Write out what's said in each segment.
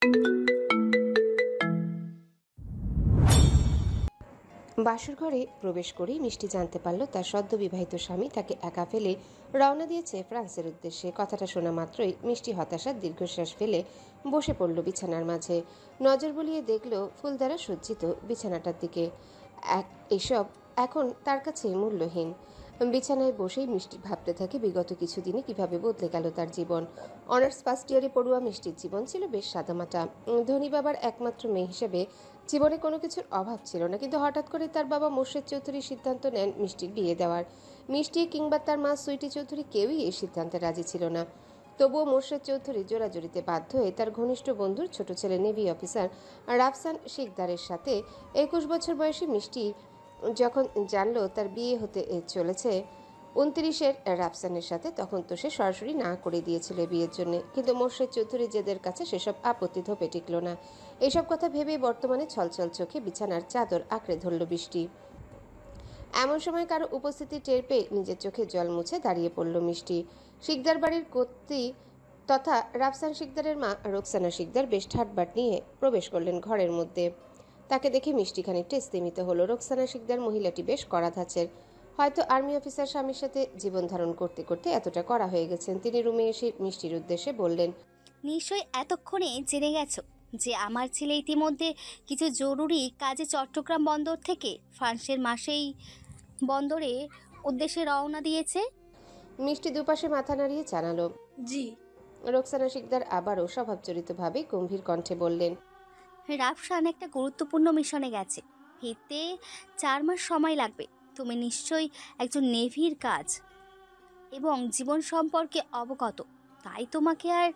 বাসর ঘরে প্রবেশ করেই মিষ্টি জানতে পারল তার সদ্য বিবাহিত স্বামী তাকে একা ফেলে রওনা দিয়েছে ফ্রান্সের উদ্দেশ্যে। কথাটা শোনা মাত্রই মিষ্টি হতাশার দীর্ঘশ্বাস ফেলে বসে পড়ল বিছানার মাঝে। নজর বুলিয়ে দেখল ফুল দ্বারা সজ্জিত বিছানাটার দিকে। এসব এখন তার কাছে মূল্যহীন। বিছানায় বসেই মিষ্টি ভাবতে থাকে বিগত কিছুদিনে কিভাবে বদলে গেল তার জীবন। অনার্স ফার্স্ট ইয়ারে পড়ুয়া মিষ্টির জীবন ছিল বেশ সাদামাটা। ধনী বাবার একমাত্র মেয়ে হিসেবে জীবনে কোনো কিছুর অভাব ছিল না, কিন্তু হঠাৎ করে তার বাবা মোর্শেদ চৌধুরী সিদ্ধান্ত নেন মিষ্টির বিয়ে দেওয়ার। মিষ্টি কিংবা তার মা সুইটি চৌধুরী কেউই এই সিদ্ধান্তে রাজি ছিল না। তবুও মোর্শেদ চৌধুরী জোরাজুরিতে বাধ্য হয়ে তার ঘনিষ্ঠ বন্ধুর ছোট ছেলে নেভি অফিসার রাফসান শিকদারের সাথে 21 বছর বয়সী মিষ্টি যখন জানলো তার বিয়ে হতে চলেছে 29-এর রাফসানের সাথে, তখন তো সে সরাসরি না করে দিয়েছিল বিয়ের জন্য। কিন্তু মোর্শেদ চৌধুরী জেদের কাছে সেসব আপত্তি ধোপে টিকল না। এইসব কথা ভেবেই বর্তমানে ছলছল চোখে বিছানার চাদর আঁকড়ে ধরল বৃষ্টি। এমন সময় কারো উপস্থিতি টের পেয়ে নিজের চোখে জল মুছে দাঁড়িয়ে পড়ল মিষ্টি। শিকদার বাড়ির কর্ত্রী তথা রাফসান শিকদারের মা রোকসানা শিকদার বেশ ঠাটবাট নিয়ে প্রবেশ করলেন ঘরের মধ্যে। তাকে দেখে মিষ্টি খানিকটা স্তিমিত হলো। রোকসানা শিকদার মহিলাটি বেশ কড়া ধাঁচের। হয়তো আর্মি অফিসার স্বামীর সাথে জীবন ধারণ করতে করতে এতটা কড়া হয়ে গেছেন। তিনি রুমে এসে মিষ্টির উদ্দেশ্যে বললেন, নিশ্চয়ই এতক্ষণে জেনে গেছো যে আমার ছেলে ইতিমধ্যে কিছু জরুরি কাজে চট্টগ্রাম বন্দর থেকে ফ্রান্সের মাসেই বন্দরে উদ্দেশ্যে রওনা দিয়েছে। মিষ্টি দুপাশে মাথা নাড়িয়ে জানালো, জি। রোকসানা শিকদার আবারও স্বভাবচরিতভাবে গম্ভীর কণ্ঠে বললেন, রাফসান একটা গুরুত্বপূর্ণ মিশনে গেছে, ফিরতে 4 মাস সময় লাগবে। তুমি নিশ্চয়ই একজন নেভির কাজ এবং জীবন সম্পর্কে অবগত, তাই তোমাকে আর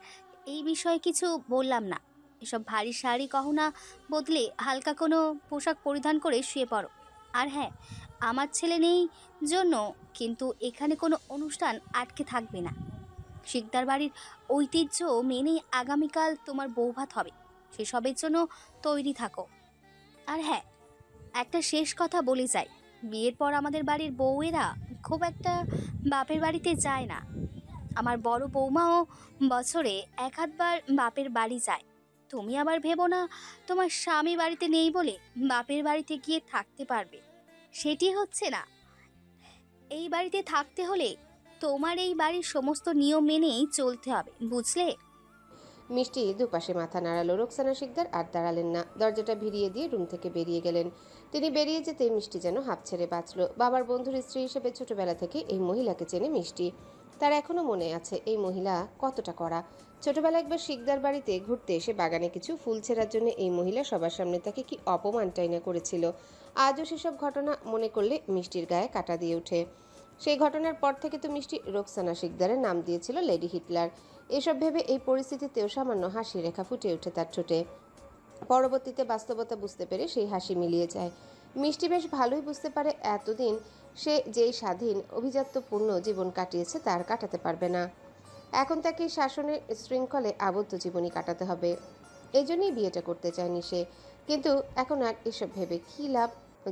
এই বিষয়ে কিছু বললাম না। এসব ভারী শাড়ি গহনা বদলে হালকা কোনো পোশাক পরিধান করে শুয়ে পড়ো। আর হ্যাঁ, আমার ছেলে নেই জন্য কিন্তু এখানে কোনো অনুষ্ঠান আটকে থাকবে না। শিকদার বাড়ির ঐতিহ্য মেনেই আগামীকাল তোমার বৌভাত হবে, সেসবের জন্য তৈরি থাকো। আর হ্যাঁ, একটা শেষ কথা বলে যাই, বিয়ের পর আমাদের বাড়ির বউয়েরা খুব একটা বাপের বাড়িতে যায় না। আমার বড় বৌমাও বছরে 1-2 বার বাপের বাড়ি যায়। তুমি আবার ভেবো না তোমার স্বামী বাড়িতে নেই বলে বাপের বাড়িতে গিয়ে থাকতে পারবে, সেটি হচ্ছে না। এই বাড়িতে থাকতে হলে তোমার এই বাড়ির সমস্ত নিয়ম মেনেই চলতে হবে, বুঝলে? মিষ্টি দুপাশে মাথা নাড়ালো। রোকসানা শিকদার আর দাঁড়ালেন না, দরজাটা ভিড়িয়ে দিয়ে রুম থেকে বেরিয়ে গেলেন। তিনি বেরিয়ে যেতে মিষ্টি যেন হাঁপ ছেড়ে বাঁচল। বাবার বন্ধুর স্ত্রী হিসেবে ছোটবেলা থেকে এই মহিলাকে চেনে মিষ্টি। তার এখনো মনে আছে এই মহিলা কতটা কড়া। ছোটবেলা একবার শিকদার বাড়িতে ঘুরতে এসে বাগানে কিছু ফুল ছেঁড়ার জন্য এই মহিলা সবার সামনে তাকে কি অপমানটাই না করেছিল। আজও সেসব ঘটনা মনে করলে মিষ্টির গায়ে কাঁটা দিয়ে ওঠে। সেই ঘটনার পর থেকে তো মিষ্টি রোকসানা শিকদারের নাম দিয়েছিল লেডি হিটলার। এসব ভেবে এই পরিস্থিতিতেও সামান্য হাসি রেখা ফুটে ওঠে তার ঠোঁটে। পরবর্তীতে বাস্তবতা বুঝতে পেরে সেই হাসি মিলিয়ে যায়। মিষ্টি বেশ ভালোই বুঝতে পারে এতদিন সে যেই স্বাধীন অভিজাত্যপূর্ণ জীবন কাটিয়েছে তার কাটাতে পারবে না। এখন তাকে শাসনের শৃঙ্খলে আবদ্ধ জীবনই কাটাতে হবে। এই জন্যই বিয়েটা করতে চায়নি সে। কিন্তু এখন আর এসব ভেবে কী লাভ,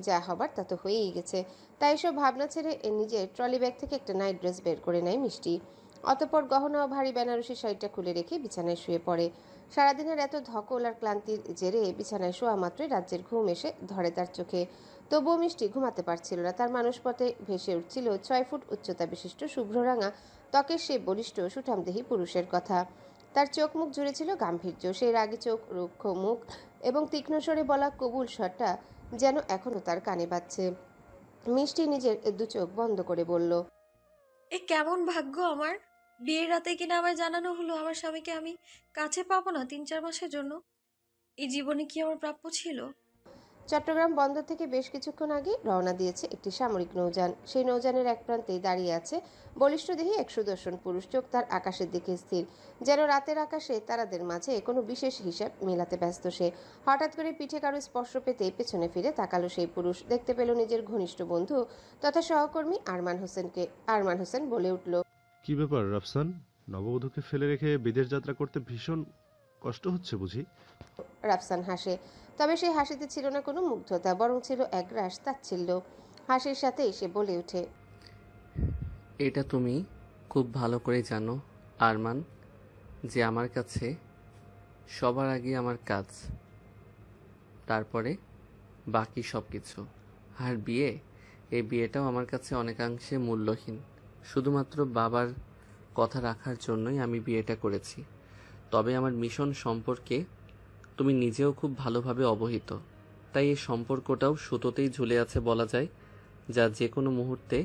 যা হবার তা তো হয়েই গেছে। তাই এসব ভাবনা ছেড়ে নিজের ট্রলি ব্যাগ থেকে একটা নাইট ড্রেস বের করে নেয় মিষ্টি। অতঃপর গহনা ও ভারী বেনারসি শাড়িটা খুলে রেখে বিছানায় শুয়ে পড়ে। সারাদিনের এত ধকল আর ক্লান্তির জেরে বিছানায় শোয়া মাত্রই রাজ্যের ঘুম এসে ধরে তার চোখে। তবুও মিষ্টি ঘুমাতে পারছিল না। তার মানসপটে ভেসে উঠছিল 6 ফুট উচ্চতা বিশিষ্ট শুভ্ররাঙা ত্বকের সে বলিষ্ঠ সুঠামদেহী পুরুষের কথা। তার চোখ মুখ জুড়ে ছিল গাম্ভীর্য। সেই রাগী চোখ, রুক্ষ মুখ এবং তীক্ষ্ণ স্বরে বলা কবুল স্বরটা যেন এখনও তার কানে বাজছে। মিষ্টি নিজের 2 চোখ বন্ধ করে বলল, এ কেমন ভাগ্য আমার! বিয়ের রাতে কিনা আবার জানানো হলো আমার স্বামীকে আমি কাছে পাবো না 3-4 মাসের জন্য। এই জীবনে কি আমার প্রাপ্য ছিল? চট্টগ্রাম বন্দর থেকে বেশ কিছুক্ষণ আগে রওনা দিয়েছে একটি সামরিক নৌযান। সেই নৌযানের এক প্রান্তেই দাঁড়িয়ে আছে বলিষ্ঠদেহী এক সুদর্শন পুরুষ। চোখ তার আকাশের দিকে স্থির, যেন রাতের আকাশে তারাদের মাঝে কোনো বিশেষ হিসাব মেলাতে ব্যস্ত সে। হঠাৎ করে পিঠে কারো স্পর্শ পেতে পেছনে ফিরে তাকালো সেই পুরুষ। দেখতে পেল নিজের ঘনিষ্ঠ বন্ধু তথা সহকর্মী আরমান হোসেনকে। আরমান হোসেন বলে উঠল, কি ব্যাপার রাফসান, নববধূকে ফেলে রেখে বিদেশ যাত্রা করতে ভীষণ কষ্ট হচ্ছে বুঝি? রাফসান হাসে, তবে সেই হাসিতে ছিল না কোনো মুগ্ধতা, বরং ছিল একরাশ তাচ্ছিল্য। হাসির সাথেই সে বলে ওঠে, এটা তুমি খুব ভালো করে জানো আরমান, যে আমার কাছে সবার আগে আমার কাজ, তারপরে বাকি সব কিছু। আর বিয়ে, এই বিয়েটাও আমার কাছে অনেকাংশে মূল্যহীন। শুধুমাত্র বাবার কথা রাখার জন্যই আমি বিয়েটা করেছি। তবে আমার মিশন সম্পর্কে তুমি নিজেও খুব ভালোভাবে অবহিত, তাই এই সম্পর্কটাও সুতোতেই ঝুলে আছে বলা যায়, যা যে কোনো মুহূর্তে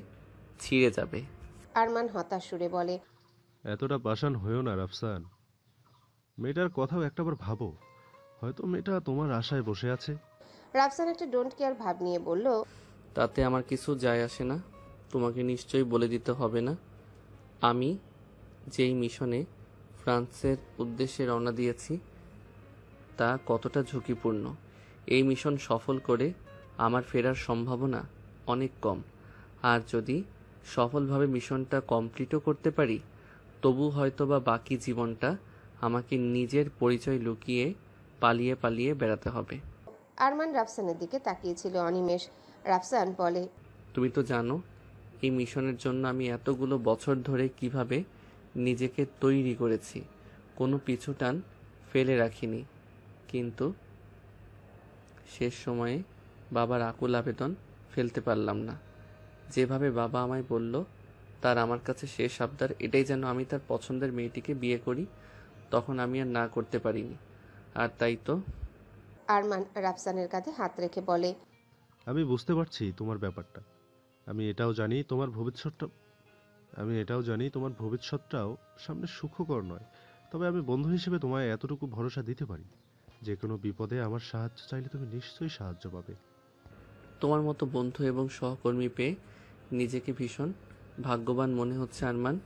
ছিঁড়ে যাবে। আরমান হতাশ সুরে বলে, এতটা পাষাণ হয়েও না রাফসান। মেয়েটার কথাও একটাবার ভাবো, হয়তো মেয়েটা তোমার আশায় বসে আছে। রাফসান একটা ডোন্ট কেয়ার ভাব নিয়ে বলল, তাতে আমার কিছু যায় আসে না। তোমাকে নিশ্চয়ই বলে দিতে হবে না আমি যেই মিশনে ফ্রান্সের উদ্দেশ্যে রওনা দিয়েছি তা কতটা ঝুঁকিপূর্ণ। এই মিশন সফল করে আমার ফেরার সম্ভাবনা অনেক কম। আর যদি সফলভাবে মিশনটা কমপ্লিটও করতে পারি, তবু হয়তোবা বাকি জীবনটা আমাকে নিজের পরিচয় লুকিয়ে পালিয়ে পালিয়ে বেড়াতে হবে। আরমান রাফসানের দিকে তাকিয়েছিল অনিমেষ। রাফসান বলে, তুমি তো জানো এই মিশনের জন্য আমি এতগুলো বছর ধরে কিভাবে নিজেকে তৈরি করেছি, কোনো পিছুটান ফেলে রাখিনি। কিন্তু শেষ সময়ে বাবার আকুল আবেদন ফেলতে পারলাম না। যেভাবে বাবা আমায় বলল, তার আমার কাছে শেষ আবদার এটাই যেন আমি তার পছন্দের মেয়েটিকে বিয়ে করি, তখন আমি আর না করতে পারিনি। আর তাই তো আরমান রাফসানের কাঁধে হাত রেখে বলে, আমি বুঝতে পারছি তোমার ব্যাপারটা। আমি এটাও জানি তোমার ভবিষ্যৎটাও সামনে সুখকর নয়। তবে আমি বন্ধু হিসেবে তোমায় এতটুকু ভরসা দিতে পারি, যে কোনো বিপদে আমার সাহায্য চাইলে তুমি নিশ্চয়ই সাহায্য পাবে। তোমার মতো বন্ধু এবং সহকর্মী পেয়ে নিজেকে ভীষণ ভাগ্যবান মনে হচ্ছে আরমান।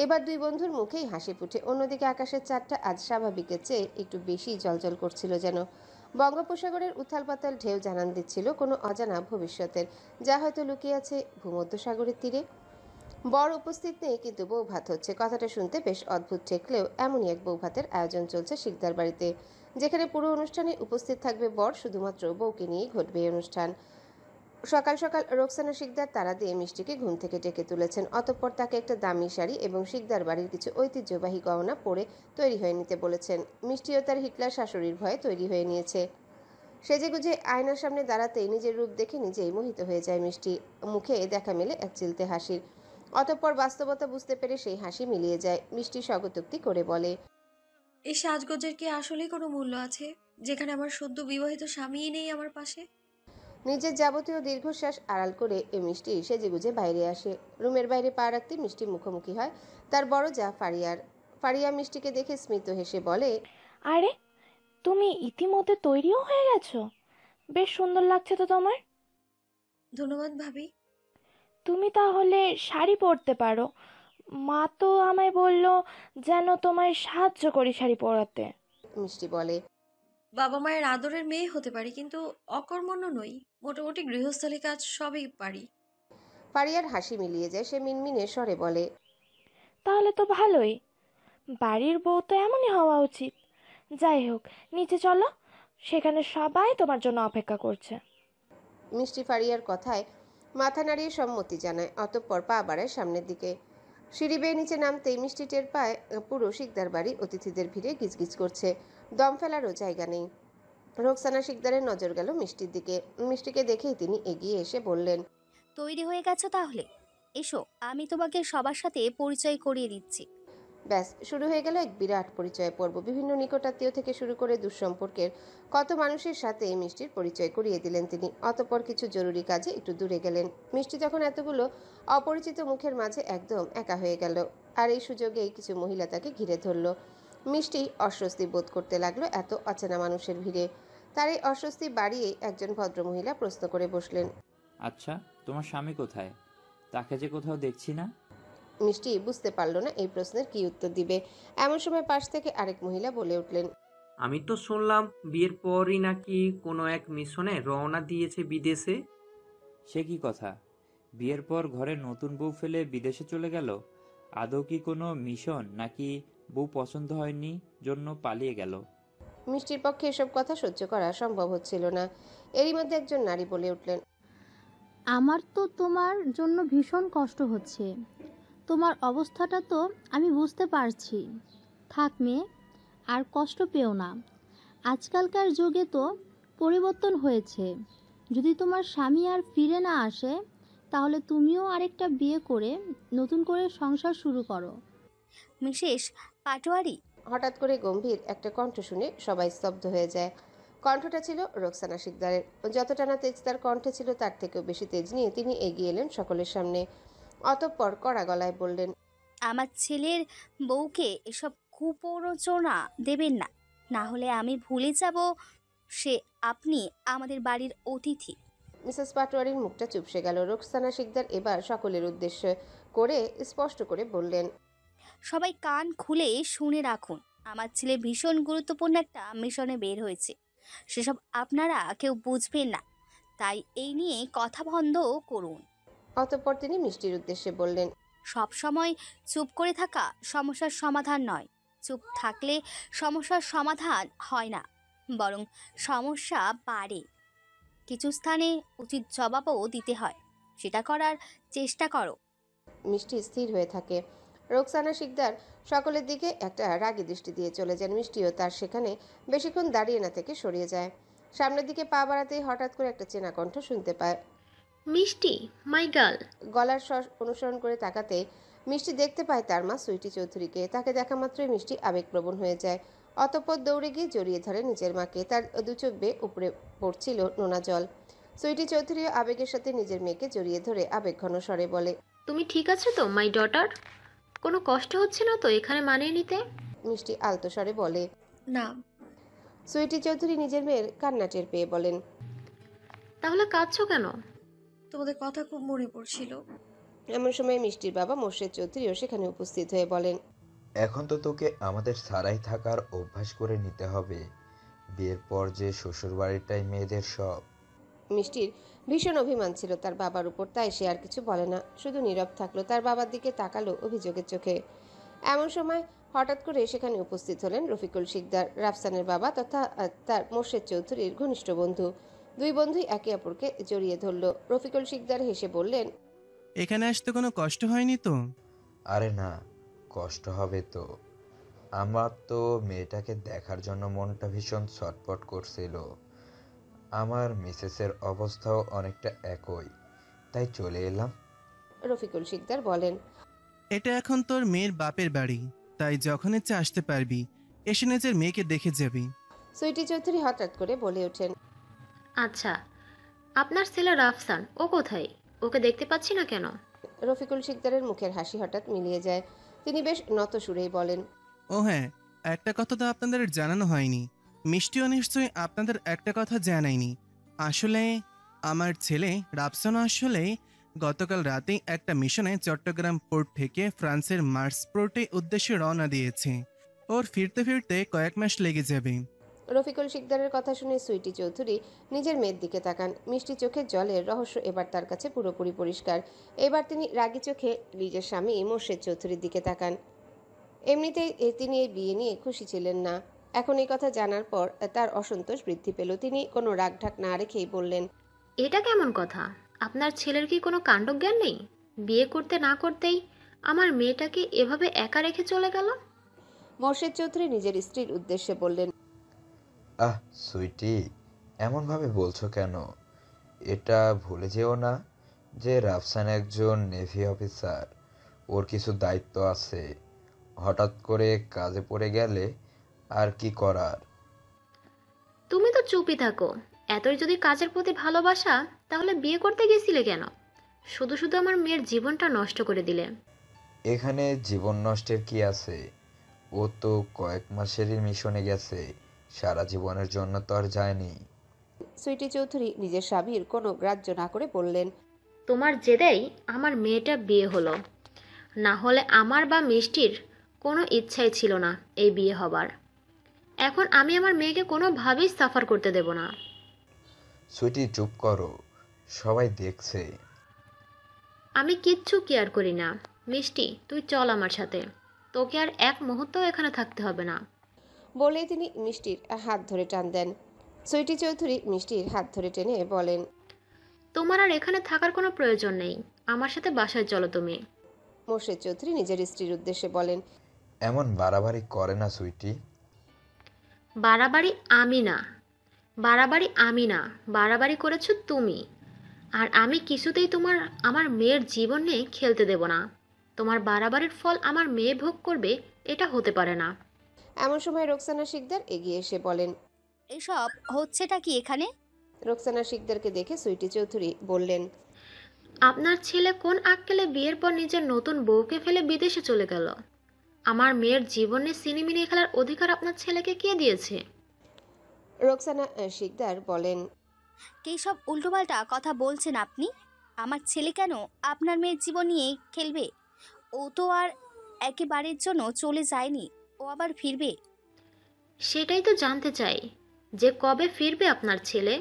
এবার দুই বন্ধুর মুখেই হাসি ফুটে। অন্যদিকে আকাশের চাঁদটা আজ স্বাভাবিকের চেয়ে একটু বেশি জ্বলজ্বল করছিল যেন। বঙ্গোপসাগরের উথাল পাতাল ঢেউ জানান দিচ্ছিল কোনো অজানা ভবিষ্যতের, যা হয়তো লুকিয়ে আছে ভূমধ্যসাগরের তীরে। বর উপস্থিত নেই, কিন্তু বউ ভাত হচ্ছে। কথাটা শুনতে বেশ অদ্ভুত ঠেকলেও এমনই এক বউ ভাতের আয়োজন চলছে শিকদার বাড়িতে, যেখানে পুরো অনুষ্ঠানে উপস্থিত থাকবে বর, শুধুমাত্র বউকে নিয়েই ঘটবে এই অনুষ্ঠান। সকাল সকাল রোকসানা শিকদার তারা দিয়ে মিষ্টিকে ঘুম থেকে ডেকে তুলেছেন। অতঃপর তাকে একটা দামি শাড়ি এবং শিকদার বাড়ির কিছু ঐতিহ্যবাহী গহনা পরে তৈরি হয়ে নিতে বলেছেন। মিষ্টিও তার হিটলার শাশুড়ির ভয়ে তৈরি হয়ে নিয়েছে। সেজেগুজে আয়নার সামনে দাঁড়াতেই নিজের রূপ দেখে নিজেই মোহিত হয়ে যায় মিষ্টি। মুখে দেখা মেলে এক চিলতে হাসির। অতঃপর বাস্তবতা বুঝতে পেরে সেই হাসি মিলিয়ে যায়। মিষ্টি স্বগতোক্তি করে বলে, এই সাজগোজের কি আসলেই কোনো মূল্য আছে, যেখানে আমার সদ্য বিবাহিত স্বামীই নেই আমার পাশে? নিজের যাবতীয় দীর্ঘশ্বাস আড়াল করে মিষ্টি সেজেগুজে বাইরে আসে। রুমের বাইরে পা রাখতে মিষ্টি মুখোমুখি হয় তার বড় যা ফারিয়ার। ফারিয়া মিষ্টিকে দেখে স্মিত হেসে বলে, আরে, তুমি ইতিমধ্যে তৈরিও হয়ে গেছো? বেশ সুন্দর লাগছে তো তোমার। ধন্যবাদ ভাবি। তুমি তাহলে শাড়ি পরতে পারো। মা তো আমায় বলল যেন তোমায় সাহায্য করি শাড়ি পরাতে। মিষ্টি বলে, বাবা মায়ের আদরের মেয়ে হতে পারি, কিন্তু অকর্মণ্য নই। মোটামুটি গৃহস্থলী কাজ সবই পারি। ফারিয়ার হাসি মিলিয়ে যায়। সে মিনমিনে স্বরে বলে, তাহলে তো ভালোই। বাড়ির বউ তো এমনই হওয়া উচিত। যাই হোক, নিচে চলো, সেখানে সবাই তোমার জন্য অপেক্ষা করছে। মিষ্টি ফারিয়ার কথায় মাথা নাড়িয়ে সম্মতি জানায়। অতঃপর পা বাড়ায় সামনের দিকে। সিঁড়ি বেয়ে নিচে নামতেই মিষ্টি টের পায় পুরো শিকদার বাড়ি অতিথিদের ভিড়ে গিজগিজ করছে। দম ফেলারও জায়গা নেই। রোকসানা শিকদারের নজর গেল মিষ্টির দিকে। মিষ্টিকে দেখেই তিনি এগিয়ে এসে বললেন, তৈরি হয়ে গেছো তাহলে? এসো, আমি তোমাকে সবার সাথে পরিচয় করিয়ে দিচ্ছি। ব্যাস, শুরু হয়ে গেল এক বিরাট পরিচয় পর্ব। বিভিন্ন নিকটাত্মীয় থেকে শুরু করে দুঃসম্পর্কের কত মানুষের সাথে মিষ্টির পরিচয় করিয়ে দিলেন তিনি। অতঃপর কিছু জরুরি কাজে একটু দূরে গেলেন। মিষ্টি তখন এতগুলো অপরিচিত মুখের মাঝে একদম একা হয়ে গেল। আর এই সুযোগেই কিছু মহিলা তাকে ঘিরে ধরল। মিষ্টি অস্বস্তি বোধ করতে লাগলো এত অচেনা মানুষের ভিড়ে। তার এই অস্বস্তি বাড়িয়ে একজন ভদ্রমহিলা প্রশ্ন করে বসলেন, আচ্ছা, তোমার স্বামী কোথায়? তাকে যে কোথাও দেখছি না। মিষ্টি বুঝতে পারল না এই প্রশ্নের কি উত্তর দিবে। এমন সময় পাশ থেকে আরেক মহিলা বলে উঠলেন, আমি তো শুনলাম বিয়ের পরই নাকি কোনো এক মিশনে রওনা দিয়েছে বিদেশে। সে কি কথা? বিয়ের পর ঘরে নতুন বউ ফেলে বিদেশে চলে গেল? আদৌ কি কোনো মিশন, নাকি বউ পছন্দ হয়নি জন্য পালিয়ে গেল? মিষ্টির পক্ষে এসব কথা সহ্য করা সম্ভব হচ্ছিল না। এরই মধ্যে একজন নারী বলে উঠলেন, আমার তো তোমার জন্য ভীষণ কষ্ট হচ্ছে। তোমার অবস্থাটা তো আমি বুঝতে পারছি। থাক মেয়ে, আর কষ্ট পেও না। আজকালকার যুগে তো পরিবর্তন হয়েছে। যদি তোমার স্বামী আর ফিরে না আসে, তাহলে তুমিও আরেকটা বিয়ে করে নতুন করে সংসার শুরু করো। মিসেস পাটোয়ারি। হঠাৎ করে গম্ভীর একটা কণ্ঠ শুনে সবাই স্তব্ধ হয়ে যায়। কণ্ঠটা ছিল রোকসানা শিকদারের। যতটা না তেজ তার কণ্ঠে ছিল, তার থেকেও বেশি তেজ নিয়ে তিনি এগিয়ে এলেন সকলের সামনে। অতঃপর কড়া গলায় বললেন, আমার ছেলের বউকে এসব কুপ্ররোচনা দেবেন না, না হলে আমি ভুলে যাব সে আপনি আমাদের বাড়ির অতিথি। মিসেস পাটোয়ারির মুখটা চুপসে গেল। রোকসানা শিকদার এবার সকলের উদ্দেশ্য করে স্পষ্ট করে বললেন, সবাই কান খুলে শুনে রাখুন, আমার ছেলে ভীষণ গুরুত্বপূর্ণ একটা মিশনে বের হয়েছে। সেসব আপনারা কেউ বুঝবেন না, তাই এই নিয়ে কথা বন্ধ করুন। অতঃপর তিনি মিষ্টির উদ্দেশ্যে বললেন, সব সময় চুপ করে থাকা সমস্যার সমাধান নয়। চুপ থাকলে সমস্যার সমাধান হয় না, বরং সমস্যা বাড়ে। কিছু স্থানে উচিত জবাবও দিতে হয়, সেটা করার চেষ্টা করো। মিষ্টি স্থির হয়ে থাকে। রোকসানা শিকদার সকলের দিকে একটা রাগী দৃষ্টি দিয়ে চলে যান। মিষ্টিও তার সেখানে বেশিক্ষণ দাঁড়িয়ে না থেকে সরিয়ে যায়। সামনের দিকে পা বাড়াতেই হঠাৎ করে একটা চেনা কণ্ঠ শুনতে পায়। মিষ্টি, মাই গার্ল। গলার স্বর অনুসরণ করে তাকাতে মিষ্টি দেখতে পায় তার মা সুইটি চৌধুরীকে। তাকে দেখা মাত্রই মিষ্টি আবেগপ্রবণ হয়ে যায়। অতঃপর দৌড়ে গিয়ে জড়িয়ে ধরে নিজের মাকে। তার দু চোখ বেয়ে উপরে পড়ছিল নোনা জল। সুইটি চৌধুরীও আবেগের সাথে নিজের মেয়েকে জড়িয়ে ধরে আবেগঘন স্বরে বলে, তুমি ঠিক আছো তো মাই ডটার? কোনো কষ্ট হচ্ছে না তো এখানে মানিয়ে নিতে? মিষ্টি আলতো স্বরে বলে। না। সুইটি চৌধুরী নিজের মেয়ের কান্না টের পেয়ে বলেন, তাহলে কাঁদছো কেন? তোমাদের কথা খুব মনে পড়ছিল। এমন সময় মিষ্টির বাবা মোর্শেদ চৌধুরীও সেখানে উপস্থিত হয়ে বলেন, এখন তো তোকে আমাদের ছাড়াই থাকার অভ্যাস করে নিতে হবে। বিয়ের পর যে শ্বশুরবাড়িটাই মেয়েদের সব। মিষ্টির ভীষণ অভিমান ছিল তার বাবার উপর, তাই সে আর কিছু বলে না, শুধু নীরব থাকলো। তার বাবার দিকে তাকালো অভিযোগের চোখে। এমন সময় হঠাৎ করে সেখানে উপস্থিত হলেন রফিকুল শিকদার, রাফসানের বাবা তথা তার মোর্শেদ চৌধুরীর ঘনিষ্ঠ বন্ধু। দুই বন্ধুই একে অপরকে জড়িয়ে ধরল। রফিকুল শিকদার হেসে বললেন, এখানে আসতে কোনো কষ্ট হয়নি তো? আরে না, কষ্ট হবে তো। আমার তো মেয়েটাকে দেখার জন্য মনটা ভীষণ ছটফট করছিল। আমার মিসেসের অবস্থাও অনেকটা একই, তাই চলে এলাম। রফিকুল শিকদার বলেন, এটা এখন তোর মেয়ের বাপের বাড়ি, তাই যখন ইচ্ছে আসতে পারবি, এসে নিজের মেয়েকে দেখে যাবি। সুইটি চৌধুরী হঠাৎ করে বলে ওঠেন, আচ্ছা, আপনার ছেলে রাফসান ও কোথায়? ওকে দেখতে পাচ্ছি না কেন? রফিকুল শিকদারের মুখের হাসি হঠাৎ মিলিয়ে যায়। তিনি বেশ নত সুরেই বলেন, ও হ্যাঁ, একটা কথা তো আপনাদের জানানো হয়নি। মিষ্টিও নিশ্চয়ই আপনাদের একটা কথা জানায়নি। আসলে আমার ছেলে রাফসানও আসলে গতকাল রাতেই একটা মিশনে চট্টগ্রাম পোর্ট থেকে ফ্রান্সের মার্স পোর্টে উদ্দেশ্যে রওনা দিয়েছে। ওর ফিরতে ফিরতে কয়েক মাস লেগে যাবে। রফিকুল শিকদারের কথা শুনে সুইটি চৌধুরী নিজের মেয়ের দিকে তাকান। মিষ্টি চোখের জলের রহস্য এবার তার কাছে পুরোপুরি পরিষ্কার। এবার তিনি রাগী চোখে নিজের স্বামী মোর্শেদ চৌধুরীর দিকে তাকান। এমনিতেই তিনি এই বিয়ে নিয়ে খুশি ছিলেন না। এখন এই কথা জানার পর তার অসন্তোষ বৃদ্ধি পেল। তিনি কোনো রাগঢাক না রেখেই বললেন, এটা কেমন কথা? আপনার ছেলের কি কোনো কাণ্ডজ্ঞান নেই? বিয়ে করতে না করতেই আমার মেয়েটাকে এভাবে একা রেখে চলে গেল। মোর্শেদ চৌধুরী নিজের স্ত্রীর উদ্দেশ্যে বললেন, আহ সুইটি, এমনভাবে বলছো কেন? এটা ভুলে যেও না যে রাফসান একজন নেভি অফিসার। ওর কিছু দায়িত্ব আছে। হঠাৎ করে কাজে পড়ে গেলে আর কি করার। তুমি তো চুপই থাকো। এতই যদি কাজের প্রতি ভালোবাসা, তাহলে বিয়ে করতে গেছিলে কেন? শুধু শুধু আমার মেয়ের জীবনটা নষ্ট করে দিলে। এখানে জীবন নষ্টের কি আছে? ও তো কয়েক মাসেরই মিশনে গেছে, সারা জীবনের জন্য তো আর যায়নি। সুইটি চৌধুরী নিজের স্বামীর কোনো গ্রাহ্য না করে বললেন, তোমার জেদেই আমার মেয়েটা বিয়ে হলো, না হলে আমার বা মিষ্টির কোনো ইচ্ছাই ছিল না এই বিয়ে হবার। এখন আমি আমার মেয়েকে কোনোভাবেই সাফার করতে দেব না। সুইটি চুপ করো, সবাই দেখছে। আমি কিচ্ছু কেয়ার করি না। মিষ্টি, তুই চল আমার সাথে। তোকে আর এক মুহূর্তও এখানে থাকতে হবে না। বলেই তিনি মিষ্টির হাত ধরে টান দেন। সুইটি চৌধুরী মিষ্টির হাত ধরে টেনে বলেন, তোমার আর এখানে থাকার কোনো প্রয়োজন নেই। আমার সাথে বাসায় চলো তুমি। মোর্শেদ চৌধুরী নিজের স্ত্রীর উদ্দেশ্যে বলেন, এমন বাড়াবাড়ি করে না সুইটি। বাড়াবাড়ি আমি না, বাড়াবাড়ি আমি না, বাড়াবাড়ি করেছো তুমি। আর আমি কিছুতেই আমার মেয়ের জীবন নিয়ে খেলতে দেব না। তোমার বাড়াবাড়ির ফল আমার মেয়ে ভোগ করবে, এটা হতে পারে না। এমন সময় রোকসানা শিকদার এগিয়ে এসে বলেন। এসব হচ্ছেটা কি এখানে? রোকসানা শিকদারকে দেখে সুইটি চৌধুরী বললেন, আপনার ছেলে কোন আক্কেলে বিয়ের পর নিজের নতুন বউকে ফেলে বিদেশে চলে গেল? আমার মেয়ের জীবনে সিনেমিনে খেলার অধিকার আপনার ছেলেকে কে দিয়েছে? রোকসানা শিকদার বলেন, কী সব উল্টোপাল্টা কথা বলছেন আপনি? আমার ছেলে কেন আপনার মেয়ের জীবন নিয়ে খেলবে? ও তো আর একেবারের জন্য চলে যায়নি, ও আবার ফিরবে। সেটাই তো জানতে চাই যে কবে ফিরবে আপনার ছেলে।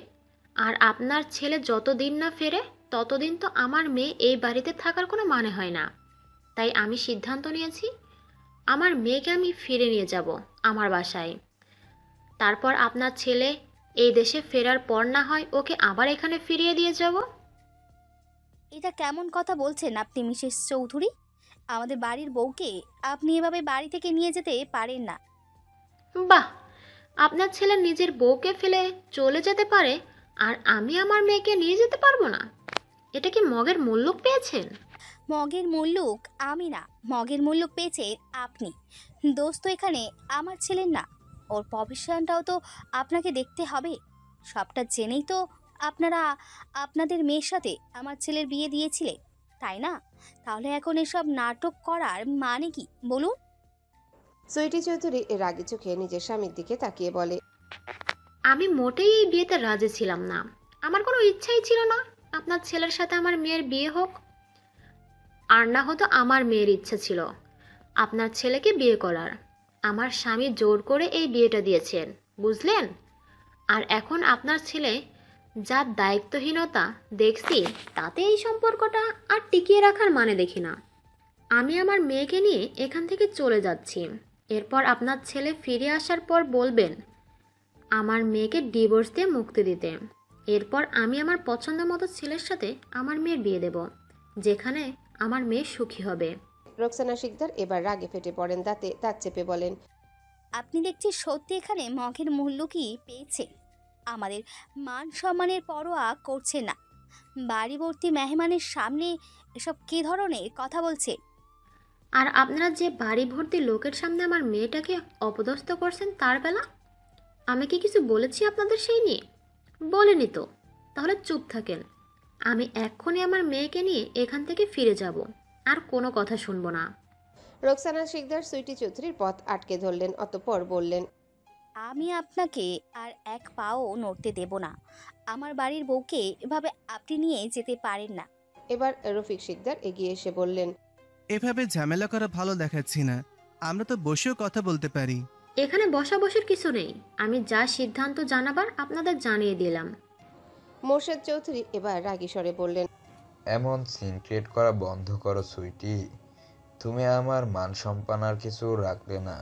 আর আপনার ছেলে যতদিন না ফেরে ততদিন তো আমার মেয়ে এই বাড়িতে থাকার কোনো মানে হয় না। তাই আমি সিদ্ধান্ত নিয়েছি, আমার মেয়েকে আমি ফিরে নিয়ে যাব আমার বাসায়। তারপর আপনার ছেলে এই দেশে ফেরার পর না হয় ওকে আবার এখানে ফিরিয়ে দিয়ে যাব। এটা কেমন কথা বলছেন আপনি মিসেস চৌধুরী? আমাদের বাড়ির বউকে আপনি এভাবে বাড়ি থেকে নিয়ে যেতে পারেন না। বাহ, আপনার ছেলে নিজের বউকে ফেলে চলে যেতে পারে আর আমি আমার মেয়েকে নিয়ে যেতে পারবো না? এটা কি মগের মুল্লুক পেয়েছেন? মগের মুল্লুক আমি না, মগের মুল্লুক পেয়েছেন আপনি। দোষ তো এখানে আমার ছেলের না, ওর প্রফেশনটাও তো আপনাকে দেখতে হবে। সবটা জেনেই তো আপনারা আপনাদের মেয়ের সাথে আমার ছেলের বিয়ে দিয়েছিলে, তাই না? তাহলে এখন এসব নাটক করার মানে কি বলুন? সুইটি চৌধুরী রাগী চোখে নিজের স্বামীর দিকে তাকিয়ে বলে, আমি মোটেই এই বিয়েতে রাজি ছিলাম না। আমার কোনো ইচ্ছাই ছিল না আপনার ছেলের সাথে আমার মেয়ের বিয়ে হোক। আর না হতো আমার মেয়ের ইচ্ছা ছিল আপনার ছেলেকে বিয়ে করার। আমার স্বামী জোর করে এই বিয়েটা দিয়েছেন, বুঝলেন? আর এখন আপনার ছেলে যা দায়িত্বহীনতা দেখছি, তাতে এই সম্পর্কটা আর টিকিয়ে রাখার মানে দেখি না। আমি আমার মেয়েকে নিয়ে এখান থেকে চলে যাচ্ছি। এরপর আপনার ছেলে ফিরে আসার পর বলবেন আমার মেয়েকে ডিভোর্স দিয়ে মুক্তি দিতে। এরপর আমি আমার পছন্দ মতো ছেলের সাথে আমার মেয়ের বিয়ে দেব, যেখানে আমার মেয়ে সুখী হবে। রোকসানা শিকদার এবার রাগে ফেটে পড়েন, দাঁত চেপে বলেন, আপনি দেখছি সত্যি এখানে মগের মুল্লুকই পেয়েছে। আমাদের মান সম্মানের পরোয়া করছে না। বাড়িভর্তি মেহমানের সামনে এসব কী ধরনের কথা বলছে? আর আপনারা যে বাড়ি ভর্তি লোকের সামনে আমার মেয়েটাকে অপদস্থ করছেন, তার বেলা আমি কি কিছু বলেছি আপনাদের সেই নিয়ে? বলিনি তো। তাহলে চুপ থাকেন। আমি এক্ষুনি আমার মেয়েকে নিয়ে এখান থেকে ফিরে যাব, আর কোনো কথা শুনবো না। রোকসানা শিকদার সুইটি চৌধুরীর পথ আটকে ধরলেন, অতঃপর বললেন, আমি আপনাকে আর এক পাও নড়তে দেব না। আমার বাড়ির বউকে এভাবে আপনি নিয়ে যেতে পারেন না। এবার রফিক শিকদার এগিয়ে এসে বললেন, এভাবে ঝামেলা করা ভালো দেখাচ্ছি না, আমরা তো বসেও কথা বলতে পারি। এখানে বসাবসির কিছু নেই। আমি যা সিদ্ধান্ত জানাবার আপনাদের জানিয়ে দিলাম। মোর্শেদ চৌধুরী এবার রাগী স্বরে বললেন, এমন সিন ক্রিয়েট করা বন্ধ করো সুইটি। তুমি আমার মান সম্মান আর কিছু রাখলে না।